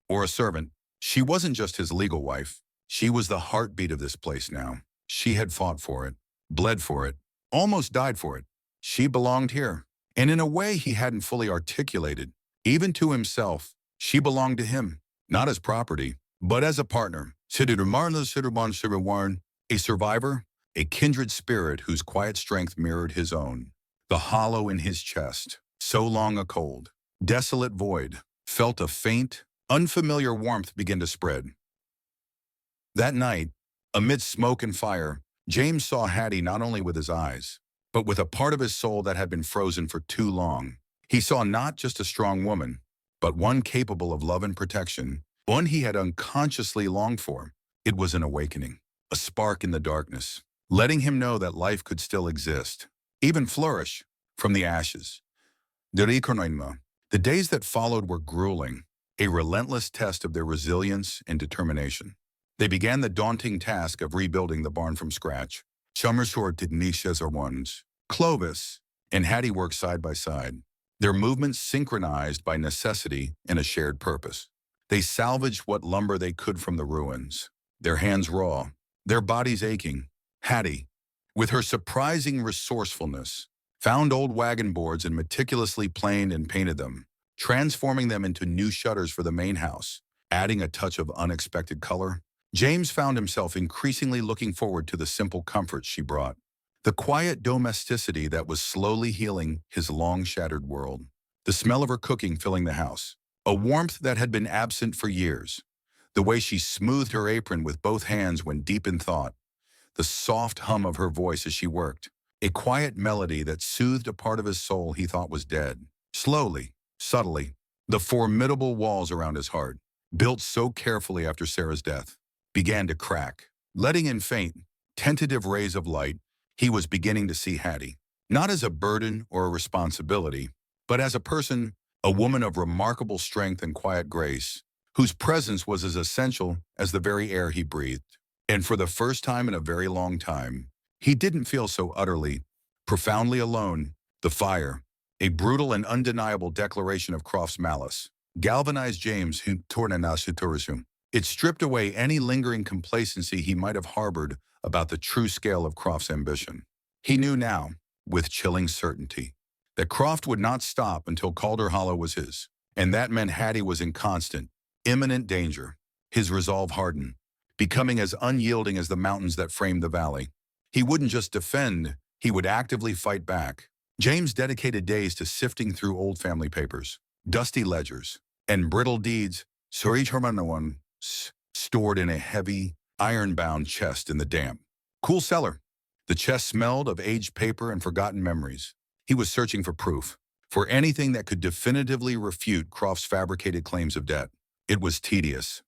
Speaker 1: or a servant. She wasn't just his legal wife. She was the heartbeat of this place now. She had fought for it, bled for it, almost died for it. She belonged here. And in a way he hadn't fully articulated, even to himself, she belonged to him, not as property, but as a partner. A survivor, a kindred spirit whose quiet strength mirrored his own. The hollow in his chest, so long a cold, desolate void, felt a faint, unfamiliar warmth begin to spread. That night, amidst smoke and fire, James saw Hattie not only with his eyes, but with a part of his soul that had been frozen for too long. He saw not just a strong woman, but one capable of love and protection, one he had unconsciously longed for. It was an awakening, a spark in the darkness, letting him know that life could still exist, even flourish, from the ashes. The days that followed were grueling, a relentless test of their resilience and determination. They began the daunting task of rebuilding the barn from scratch. Clovis and Hattie worked side by side, their movements synchronized by necessity and a shared purpose. They salvaged what lumber they could from the ruins, their hands raw, their bodies aching. Hattie, with her surprising resourcefulness, found old wagon boards and meticulously planed and painted them, transforming them into new shutters for the main house, adding a touch of unexpected color. James found himself increasingly looking forward to the simple comforts she brought, the quiet domesticity that was slowly healing his long-shattered world, the smell of her cooking filling the house, a warmth that had been absent for years, the way she smoothed her apron with both hands when deep in thought, the soft hum of her voice as she worked, a quiet melody that soothed a part of his soul he thought was dead. Slowly, subtly, the formidable walls around his heart, built so carefully after Sarah's death, began to crack, letting in faint, tentative rays of light. He was beginning to see Hattie, not as a burden or a responsibility, but as a person, a woman of remarkable strength and quiet grace, whose presence was as essential as the very air he breathed. And for the first time in a very long time, he didn't feel so utterly, profoundly alone. The fire, a brutal and undeniable declaration of Croft's malice, galvanized James. It stripped away any lingering complacency he might have harbored about the true scale of Croft's ambition. He knew now, with chilling certainty, that Croft would not stop until Calder Hollow was his. And that meant Hattie was in constant, imminent danger. His resolve hardened, becoming as unyielding as the mountains that framed the valley. He wouldn't just defend, he would actively fight back. James dedicated days to sifting through old family papers, dusty ledgers, and brittle deeds, stored in a heavy, iron-bound chest in the damp, cool cellar. The chest smelled of aged paper and forgotten memories. He was searching for proof, for anything that could definitively refute Croft's fabricated claims of debt. It was tedious,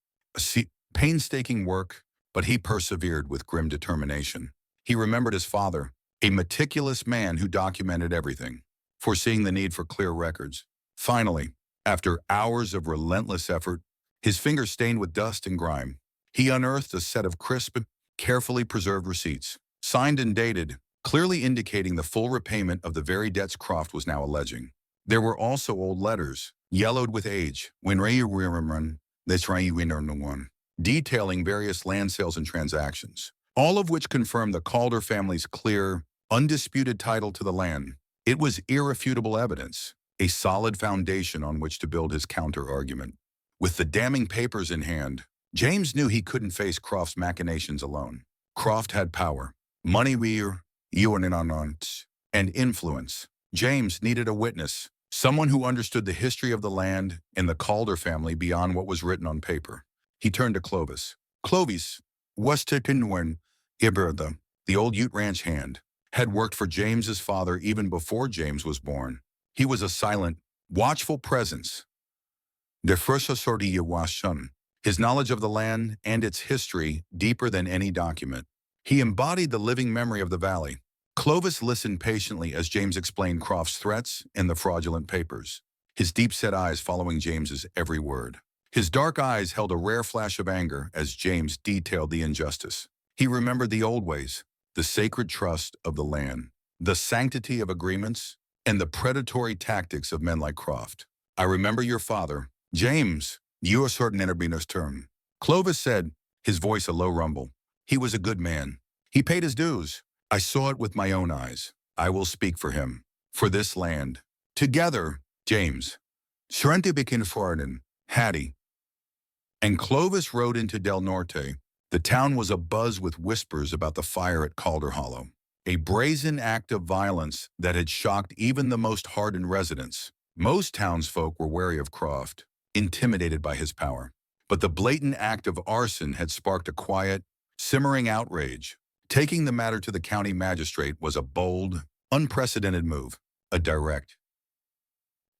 Speaker 1: painstaking work, but he persevered with grim determination. He remembered his father, a meticulous man who documented everything, foreseeing the need for clear records. Finally, after hours of relentless effort, his fingers stained with dust and grime, he unearthed a set of crisp, carefully preserved receipts, signed and dated, clearly indicating the full repayment of the very debts Croft was now alleging. There were also old letters, yellowed with age, detailing various land sales and transactions, all of which confirmed the Calder family's clear, undisputed title to the land. It was irrefutable evidence, a solid foundation on which to build his counter-argument. With the damning papers in hand, James knew he couldn't face Croft's machinations alone. Croft had power, money, and influence. James needed a witness, someone who understood the history of the land and the Calder family beyond what was written on paper. He turned to Clovis. Clovis, the old Ute Ranch hand, had worked for James's father even before James was born. He was a silent, watchful presence. His knowledge of the land and its history deeper than any document. He embodied the living memory of the valley. Clovis listened patiently as James explained Croft's threats and the fraudulent papers, his deep-set eyes following James's every word. His dark eyes held a rare flash of anger as James detailed the injustice. He remembered the old ways, the sacred trust of the land, the sanctity of agreements, and the predatory tactics of men like Croft. I remember your father, James. You are certain Enterbinos term. Clovis said, his voice a low rumble. He was a good man. He paid his dues. I saw it with my own eyes. I will speak for him, for this land. Together, James, Hattie, and Clovis rode into Del Norte. The town was abuzz with whispers about the fire at Calder Hollow, a brazen act of violence that had shocked even the most hardened residents. Most townsfolk were wary of Croft, intimidated by his power. But the blatant act of arson had sparked a quiet, simmering outrage. Taking the matter to the county magistrate was a bold, unprecedented move, a direct,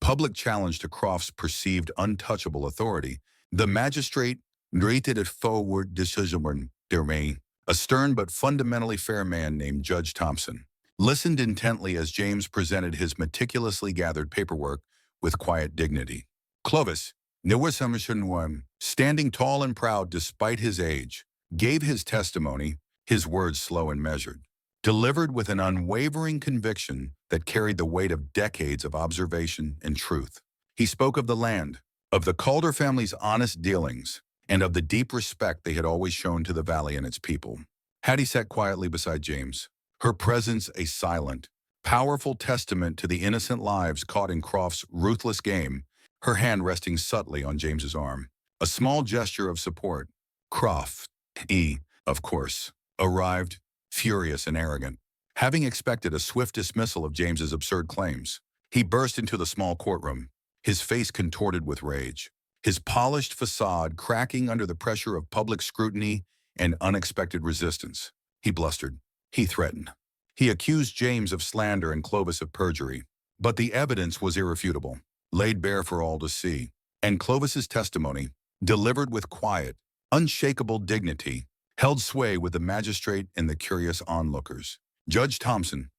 Speaker 1: public challenge to Croft's perceived untouchable authority. The magistrate rated it forward decision. A stern but fundamentally fair man named Judge Thompson listened intently as James presented his meticulously gathered paperwork with quiet dignity. Clovis, standing tall and proud despite his age, gave his testimony, his words slow and measured, delivered with an unwavering conviction that carried the weight of decades of observation and truth. He spoke of the land, of the Calder family's honest dealings, and of the deep respect they had always shown to the valley and its people. Hattie sat quietly beside James, her presence a silent, powerful testament to the innocent lives caught in Croft's ruthless game, her hand resting subtly on James's arm. A small gesture of support. Croft, of course, arrived, furious and arrogant. Having expected a swift dismissal of James's absurd claims, he burst into the small courtroom, his face contorted with rage, his polished facade cracking under the pressure of public scrutiny and unexpected resistance. He blustered. He threatened. He accused James of slander and Clovis of perjury. But the evidence was irrefutable, laid bare for all to see, and Clovis's testimony, delivered with quiet, unshakable dignity, held sway with the magistrate and the curious onlookers. Judge Thompson,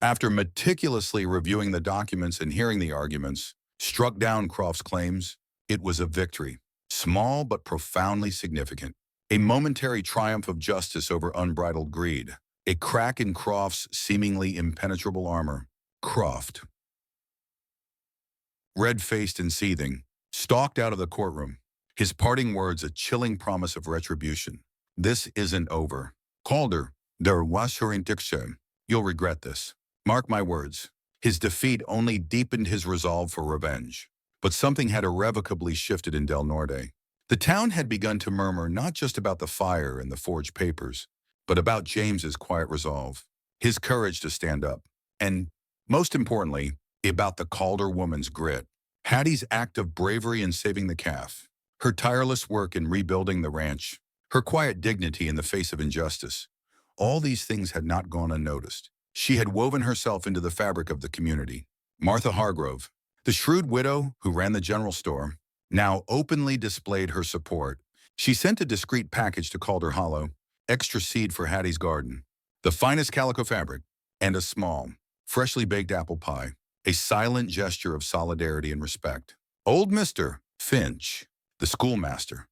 Speaker 1: after meticulously reviewing the documents and hearing the arguments, struck down Croft's claims. It was a victory, small but profoundly significant, a momentary triumph of justice over unbridled greed, a crack in Croft's seemingly impenetrable armor. Croft, red-faced and seething, stalked out of the courtroom, his parting words a chilling promise of retribution. This isn't over. Calder, der was her indiction. You'll regret this. Mark my words. His defeat only deepened his resolve for revenge. But something had irrevocably shifted in Del Norte. The town had begun to murmur not just about the fire and the forged papers, but about James's quiet resolve, his courage to stand up, and, most importantly, about the Calder woman's grit. Hattie's act of bravery in saving the calf, her tireless work in rebuilding the ranch, her quiet dignity in the face of injustice. All these things had not gone unnoticed. She had woven herself into the fabric of the community. Martha Hargrove, the shrewd widow who ran the general store, now openly displayed her support. She sent a discreet package to Calder Hollow, extra seed for Hattie's garden, the finest calico fabric, and a small, freshly baked apple pie, a silent gesture of solidarity and respect. Old Mr. Finch, the schoolmaster,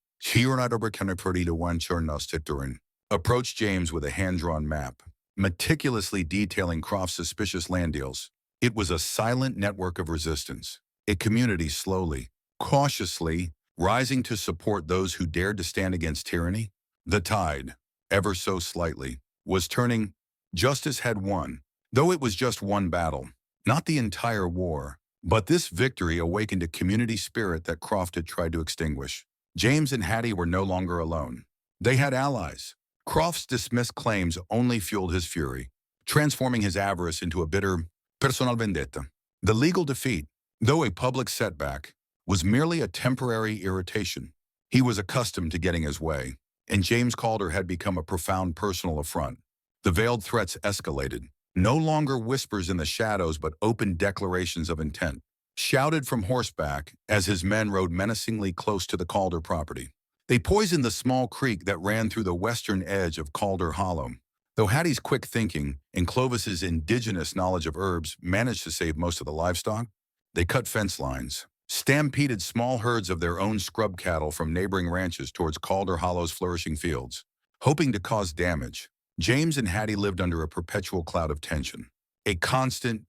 Speaker 1: approached James with a hand-drawn map, meticulously detailing Croft's suspicious land deals. It was a silent network of resistance, a community slowly, cautiously, rising to support those who dared to stand against tyranny. The tide, ever so slightly, was turning. Justice had won, though it was just one battle, not the entire war. But this victory awakened a community spirit that Croft had tried to extinguish. James and Hattie were no longer alone. They had allies. Croft's dismissed claims only fueled his fury, transforming his avarice into a bitter personal vendetta. The legal defeat, though a public setback, was merely a temporary irritation. He was accustomed to getting his way, and James Calder had become a profound personal affront. The veiled threats escalated, no longer whispers in the shadows but open declarations of intent, shouted from horseback as his men rode menacingly close to the Calder property. They poisoned the small creek that ran through the western edge of Calder Hollow. Though Hattie's quick thinking and Clovis's indigenous knowledge of herbs managed to save most of the livestock, they cut fence lines, stampeded small herds of their own scrub cattle from neighboring ranches towards Calder Hollow's flourishing fields, hoping to cause damage. James and Hattie lived under a perpetual cloud of tension, a constant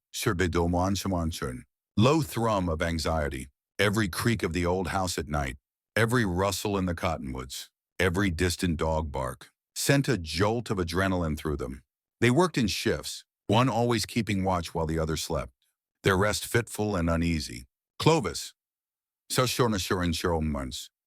Speaker 1: low thrum of anxiety. Every creak of the old house at night, every rustle in the cottonwoods, every distant dog bark, sent a jolt of adrenaline through them. They worked in shifts, one always keeping watch while the other slept, their rest fitful and uneasy. Clovis,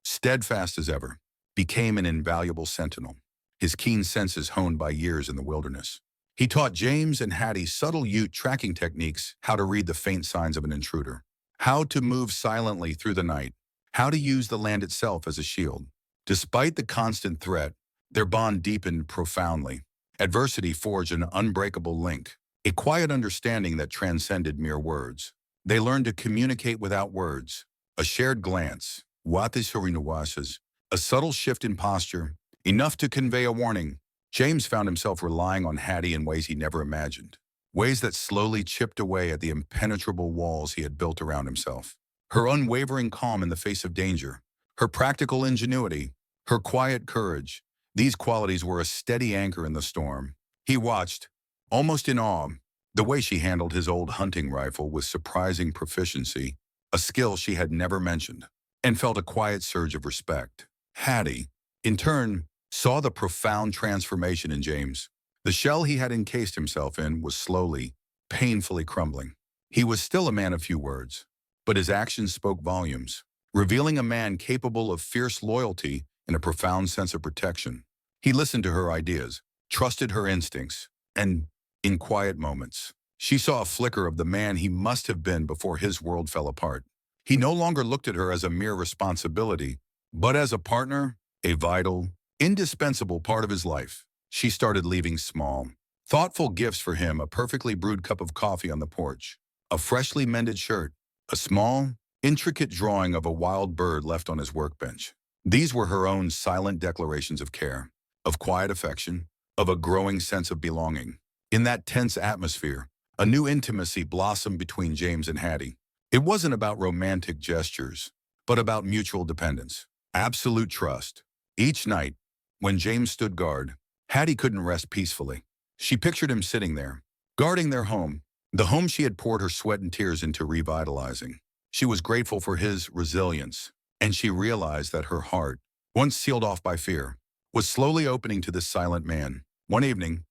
Speaker 1: steadfast as ever, became an invaluable sentinel, his keen senses honed by years in the wilderness. He taught James and Hattie subtle Ute tracking techniques, how to read the faint signs of an intruder, how to move silently through the night, how to use the land itself as a shield. Despite the constant threat, their bond deepened profoundly. Adversity forged an unbreakable link, a quiet understanding that transcended mere words. They learned to communicate without words, a shared glance, a subtle shift in posture, enough to convey a warning. James found himself relying on Hattie in ways he never imagined, ways that slowly chipped away at the impenetrable walls he had built around himself. Her unwavering calm in the face of danger, her practical ingenuity, her quiet courage, these qualities were a steady anchor in the storm. He watched, almost in awe, the way she handled his old hunting rifle with surprising proficiency, a skill she had never mentioned, and felt a quiet surge of respect. Hattie, in turn, saw the profound transformation in James. The shell he had encased himself in was slowly, painfully crumbling. He was still a man of few words, but his actions spoke volumes, revealing a man capable of fierce loyalty and a profound sense of protection. He listened to her ideas, trusted her instincts, and, in quiet moments, she saw a flicker of the man he must have been before his world fell apart. He no longer looked at her as a mere responsibility, but as a partner, a vital, indispensable part of his life. She started leaving small, thoughtful gifts for him, a perfectly brewed cup of coffee on the porch, a freshly mended shirt, a small, intricate drawing of a wild bird left on his workbench. These were her own silent declarations of care, of quiet affection, of a growing sense of belonging. In that tense atmosphere, a new intimacy blossomed between James and Hattie. It wasn't about romantic gestures, but about mutual dependence, absolute trust. Each night, when James stood guard, Hattie couldn't rest peacefully. She pictured him sitting there, guarding their home, the home she had poured her sweat and tears into revitalizing. She was grateful for his resilience, and she realized that her heart, once sealed off by fear, was slowly opening to this silent man. One evening,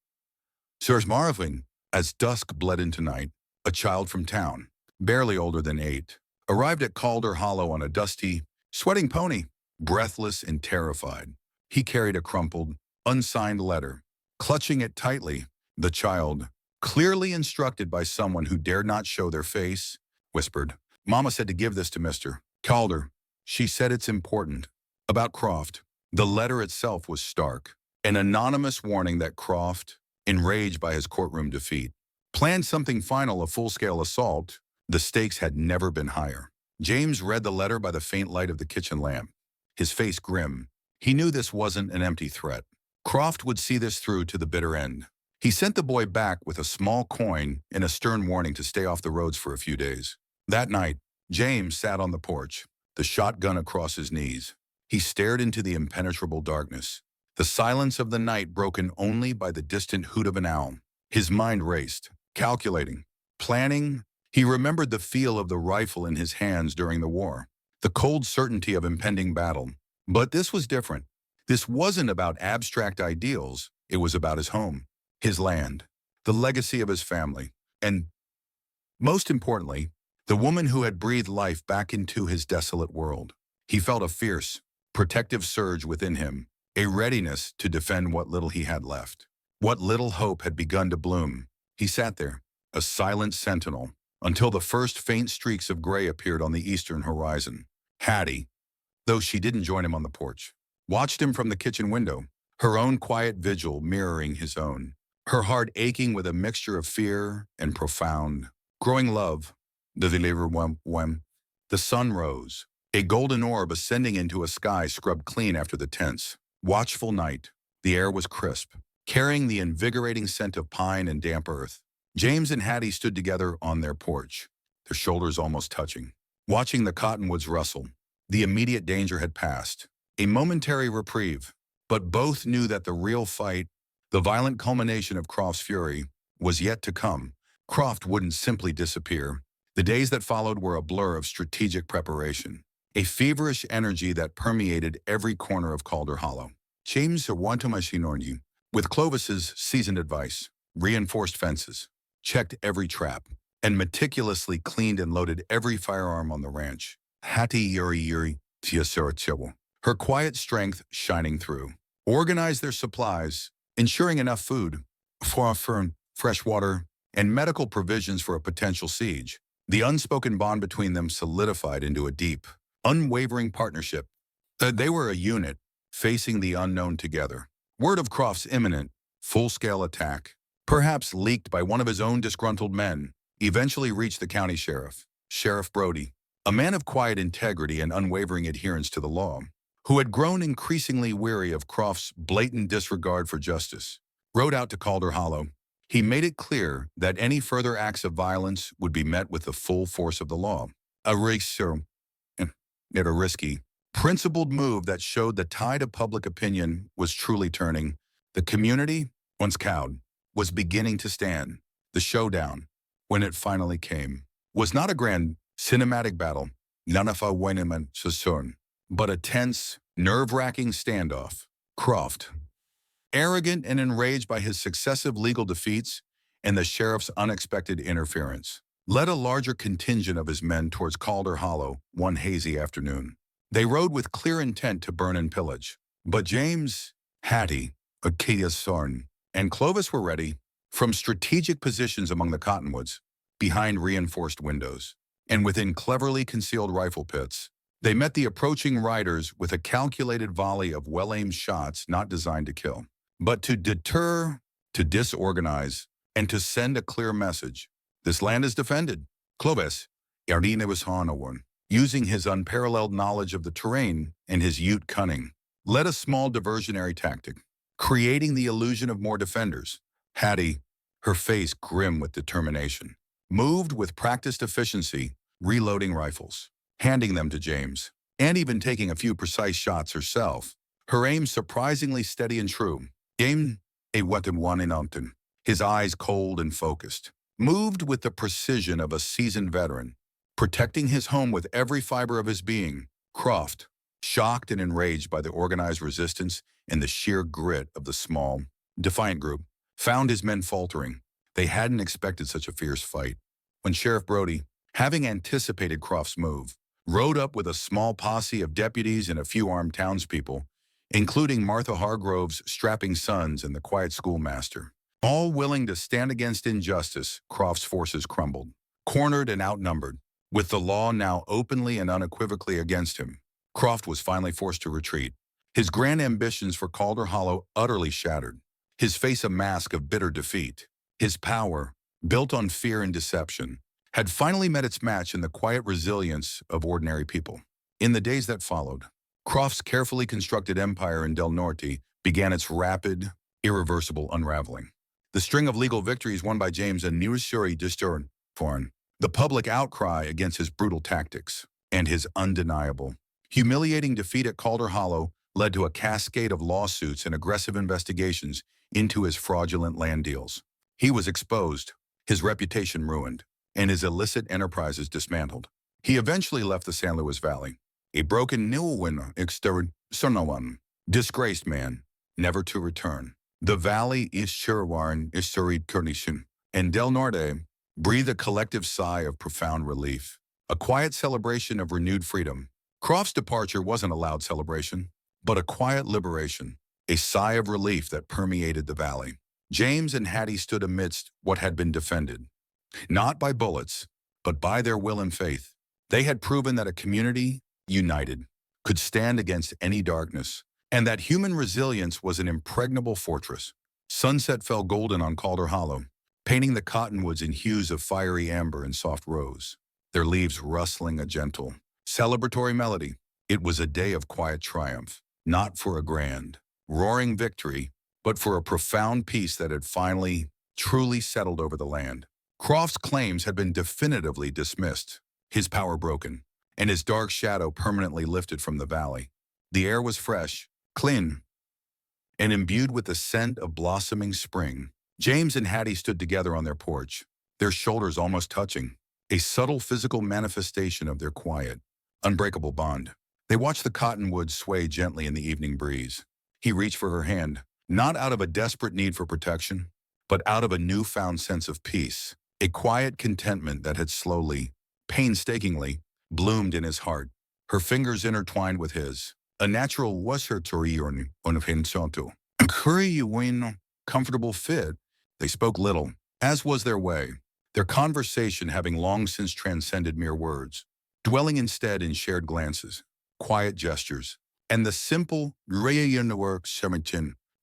Speaker 1: Sirs Marvin, As dusk bled into night, a child from town, barely older than 8, arrived at Calder Hollow on a dusty, sweating pony. Breathless and terrified, he carried a crumpled, unsigned letter. Clutching it tightly, the child, clearly instructed by someone who dared not show their face, whispered, "Mama said to give this to Mr. Calder. She said it's important." About Croft. The letter itself was stark, an anonymous warning that Croft, enraged by his courtroom defeat, planned something final, a full-scale assault. The stakes had never been higher. James read the letter by the faint light of the kitchen lamp, his face grim. He knew this wasn't an empty threat. Croft would see this through to the bitter end. He sent the boy back with a small coin and a stern warning to stay off the roads for a few days. That night, James sat on the porch, the shotgun across his knees. He stared into the impenetrable darkness, the silence of the night broken only by the distant hoot of an owl. His mind raced, calculating, planning. He remembered the feel of the rifle in his hands during the war, the cold certainty of impending battle. But this was different. This wasn't about abstract ideals. It was about his home, his land, the legacy of his family, and, most importantly, the woman who had breathed life back into his desolate world. He felt a fierce, protective surge within him, a readiness to defend what little he had left. What little hope had begun to bloom. He sat there, a silent sentinel, until the first faint streaks of gray appeared on the eastern horizon. Hattie, though she didn't join him on the porch, watched him from the kitchen window, her own quiet vigil mirroring his own, her heart aching with a mixture of fear and profound, growing love. The sun rose, a golden orb ascending into a sky scrubbed clean after the tense, watchful night. The air was crisp, carrying the invigorating scent of pine and damp earth. James and Hattie stood together on their porch, their shoulders almost touching, watching the cottonwoods rustle. The immediate danger had passed, a momentary reprieve, but both knew that the real fight, the violent culmination of Croft's fury, was yet to come. Croft wouldn't simply disappear. The days that followed were a blur of strategic preparation, a feverish energy that permeated every corner of Calder Hollow. James Wantomashinorni, with Clovis's seasoned advice, reinforced fences, checked every trap, and meticulously cleaned and loaded every firearm on the ranch. Hattie Yuri Tiasorchewo, her quiet strength shining through, organized their supplies, ensuring enough food, fresh water, and medical provisions for a potential siege. The unspoken bond between them solidified into a deep, unwavering partnership. They were a unit, facing the unknown together. Word of Croft's imminent, full-scale attack, perhaps leaked by one of his own disgruntled men, eventually reached the county sheriff, Sheriff Brody, a man of quiet integrity and unwavering adherence to the law, who had grown increasingly weary of Croft's blatant disregard for justice. Rode out to Calder Hollow. He made it clear that any further acts of violence would be met with the full force of the law. A risky, principled move that showed the tide of public opinion was truly turning. The community, once cowed, was beginning to stand. The showdown, when it finally came, was not a grand, cinematic battle, but a tense, nerve-wracking standoff. Croft, arrogant and enraged by his successive legal defeats and the sheriff's unexpected interference, led a larger contingent of his men towards Calder Hollow one hazy afternoon. They rode with clear intent to burn and pillage. But James, Hattie, Acadia's son, and Clovis were ready, from strategic positions among the cottonwoods, behind reinforced windows, and within cleverly concealed rifle pits. They met the approaching riders with a calculated volley of well-aimed shots not designed to kill, but to deter, to disorganize, and to send a clear message. This land is defended. Clovis, using his unparalleled knowledge of the terrain and his Ute cunning, led a small diversionary tactic, creating the illusion of more defenders. Hattie, her face grim with determination, moved with practiced efficiency, reloading rifles, handing them to James, and even taking a few precise shots herself, her aim surprisingly steady and true. James, his eyes cold and focused, moved with the precision of a seasoned veteran, protecting his home with every fiber of his being. Croft, shocked and enraged by the organized resistance and the sheer grit of the small, defiant group, found his men faltering, They hadn't expected such a fierce fight. When Sheriff Brody, having anticipated Croft's move, rode up with a small posse of deputies and a few armed townspeople, including Martha Hargrove's strapping sons and the quiet schoolmaster. All willing to stand against injustice, Croft's forces crumbled. Cornered and outnumbered, with the law now openly and unequivocally against him, Croft was finally forced to retreat. His grand ambitions for Calder Hollow utterly shattered. His face a mask of bitter defeat. His power, built on fear and deception, had finally met its match in the quiet resilience of ordinary people. In the days that followed, Croft's carefully constructed empire in Del Norte began its rapid, irreversible unraveling. The string of legal victories won by James and Newsuri Disturn, the public outcry against his brutal tactics, and his undeniable, humiliating defeat at Calder Hollow led to a cascade of lawsuits and aggressive investigations into his fraudulent land deals. He was exposed, his reputation ruined, and his illicit enterprises dismantled. He eventually left the San Luis Valley, a broken Nilwin Sonawan, disgraced man, never to return. The valley is Shirwarn Isturid Kurnishin, and Del Norte breathed a collective sigh of profound relief, a quiet celebration of renewed freedom. Croft's departure wasn't a loud celebration, but a quiet liberation, a sigh of relief that permeated the valley. James and Hattie stood amidst what had been defended, not by bullets, but by their will and faith. They had proven that a community, united, could stand against any darkness, and that human resilience was an impregnable fortress. Sunset fell golden on Calder Hollow, painting the cottonwoods in hues of fiery amber and soft rose, their leaves rustling a gentle, celebratory melody. It was a day of quiet triumph, not for a grand, roaring victory, but for a profound peace that had finally, truly settled over the land. Croft's claims had been definitively dismissed, his power broken, and his dark shadow permanently lifted from the valley. The air was fresh, clean, and imbued with the scent of blossoming spring. James and Hattie stood together on their porch, their shoulders almost touching, a subtle physical manifestation of their quiet, unbreakable bond. They watched the cottonwoods sway gently in the evening breeze. He reached for her hand, not out of a desperate need for protection, but out of a newfound sense of peace, a quiet contentment that had slowly, painstakingly, bloomed in his heart. Her fingers intertwined with his, a natural washertorion on a curry comfortable fit. They spoke little, as was their way, their conversation having long since transcended mere words, dwelling instead in shared glances, quiet gestures, and the simple,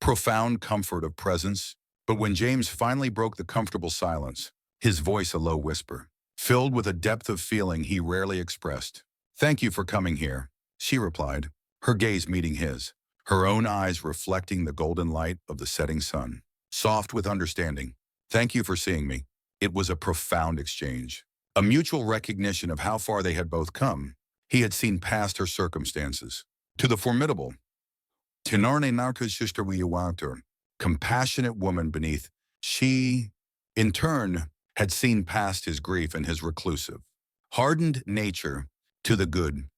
Speaker 1: profound comfort of presence. But when James finally broke the comfortable silence, his voice a low whisper, filled with a depth of feeling he rarely expressed. "Thank you for coming here," she replied, her gaze meeting his, her own eyes reflecting the golden light of the setting sun. Soft with understanding. "Thank you for seeing me." It was a profound exchange, a mutual recognition of how far they had both come. He had seen past her circumstances, to the formidable, compassionate woman beneath. She, in turn, had seen past his grief and his reclusive, hardened nature, to the good,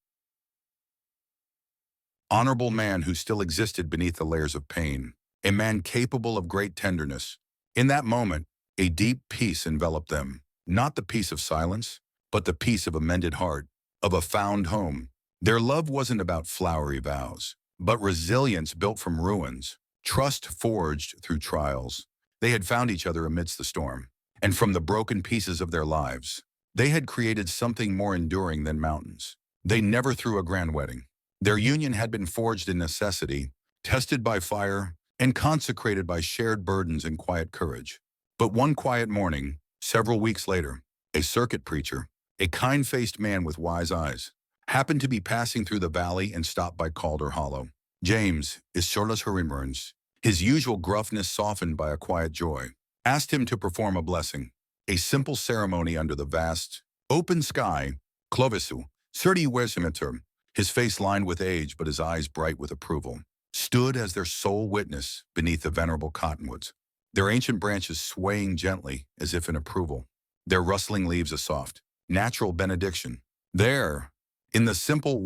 Speaker 1: honorable man who still existed beneath the layers of pain, a man capable of great tenderness. In that moment, a deep peace enveloped them, not the peace of silence, but the peace of a mended heart, of a found home. Their love wasn't about flowery vows, but resilience built from ruins, trust forged through trials. They had found each other amidst the storm, and from the broken pieces of their lives, they had created something more enduring than mountains. They never threw a grand wedding. Their union had been forged in necessity, tested by fire, and consecrated by shared burdens and quiet courage. But one quiet morning, several weeks later, a circuit preacher, a kind-faced man with wise eyes, happened to be passing through the valley and stopped by Calder Hollow. James, Isolas Hurimerns, his usual gruffness softened by a quiet joy, asked him to perform a blessing, a simple ceremony under the vast, open sky. Clovisu, 30 Wesimeter, his face lined with age but his eyes bright with approval, stood as their sole witness beneath the venerable cottonwoods, their ancient branches swaying gently as if in approval, their rustling leaves a soft, natural benediction. There, in the simple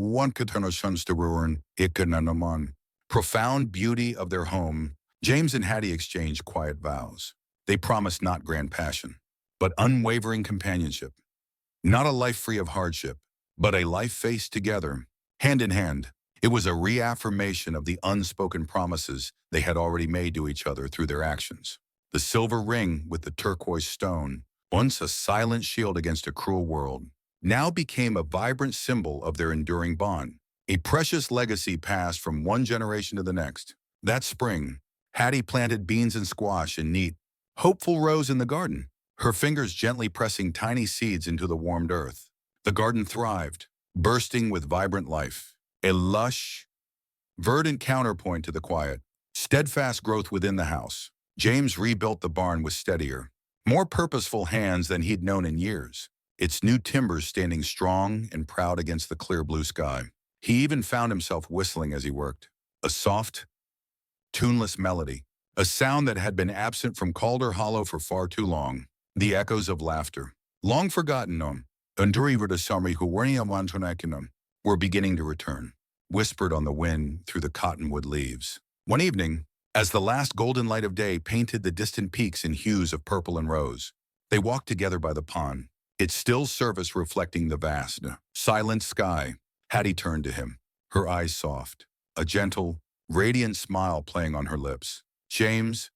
Speaker 1: profound beauty of their home, James and Hattie exchanged quiet vows. They promised not grand passion, but unwavering companionship. Not a life free of hardship, but a life faced together, hand in hand. It was a reaffirmation of the unspoken promises they had already made to each other through their actions. The silver ring with the turquoise stone, once a silent shield against a cruel world, now became a vibrant symbol of their enduring bond, a precious legacy passed from one generation to the next. That spring, Hattie planted beans and squash in neat, hopeful rows in the garden, her fingers gently pressing tiny seeds into the warmed earth. The garden thrived, bursting with vibrant life, a lush, verdant counterpoint to the quiet, steadfast growth within the house. James rebuilt the barn with steadier, more purposeful hands than he'd known in years, its new timbers standing strong and proud against the clear blue sky. He even found himself whistling as he worked, a soft, tuneless melody, a sound that had been absent from Calder Hollow for far too long. The echoes of laughter, long forgotten were beginning to return, whispered on the wind through the cottonwood leaves. One evening, as the last golden light of day painted the distant peaks in hues of purple and rose, they walked together by the pond, its still surface reflecting the vast, silent sky. Hattie turned to him, her eyes soft, a gentle, radiant smile playing on her lips. James,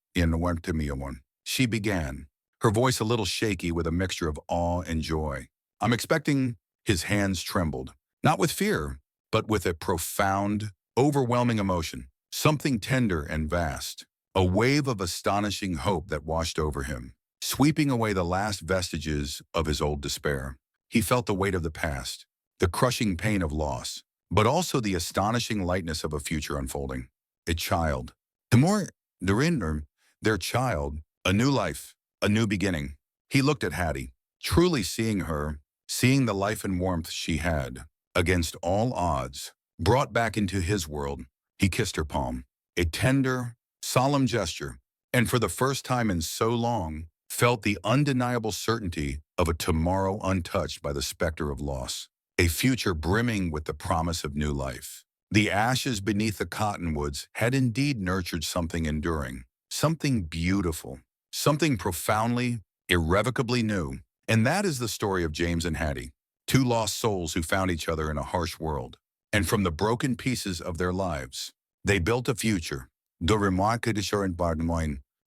Speaker 1: she began, her voice a little shaky with a mixture of awe and joy. I'm expecting. His hands trembled, not with fear, but with a profound, overwhelming emotion, something tender and vast, a wave of astonishing hope that washed over him, sweeping away the last vestiges of his old despair. He felt the weight of the past, the crushing pain of loss, but also the astonishing lightness of a future unfolding. A child. The more they're in their child, a new life, a new beginning. He looked at Hattie, truly seeing her, seeing the life and warmth she had, against all odds, brought back into his world. He kissed her palm, a tender, solemn gesture, and for the first time in so long, felt the undeniable certainty of a tomorrow untouched by the specter of loss, a future brimming with the promise of new life. The ashes beneath the cottonwoods had indeed nurtured something enduring, something beautiful, something profoundly, irrevocably new. And that is the story of James and Hattie, two lost souls who found each other in a harsh world. And from the broken pieces of their lives, they built a future.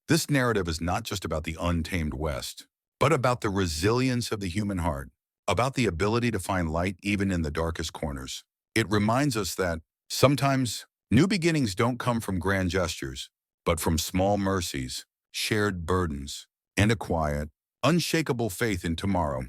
Speaker 1: This narrative is not just about the untamed West, but about the resilience of the human heart, about the ability to find light even in the darkest corners. It reminds us that sometimes new beginnings don't come from grand gestures, but from small mercies, shared burdens, and a quiet, unshakable faith in tomorrow.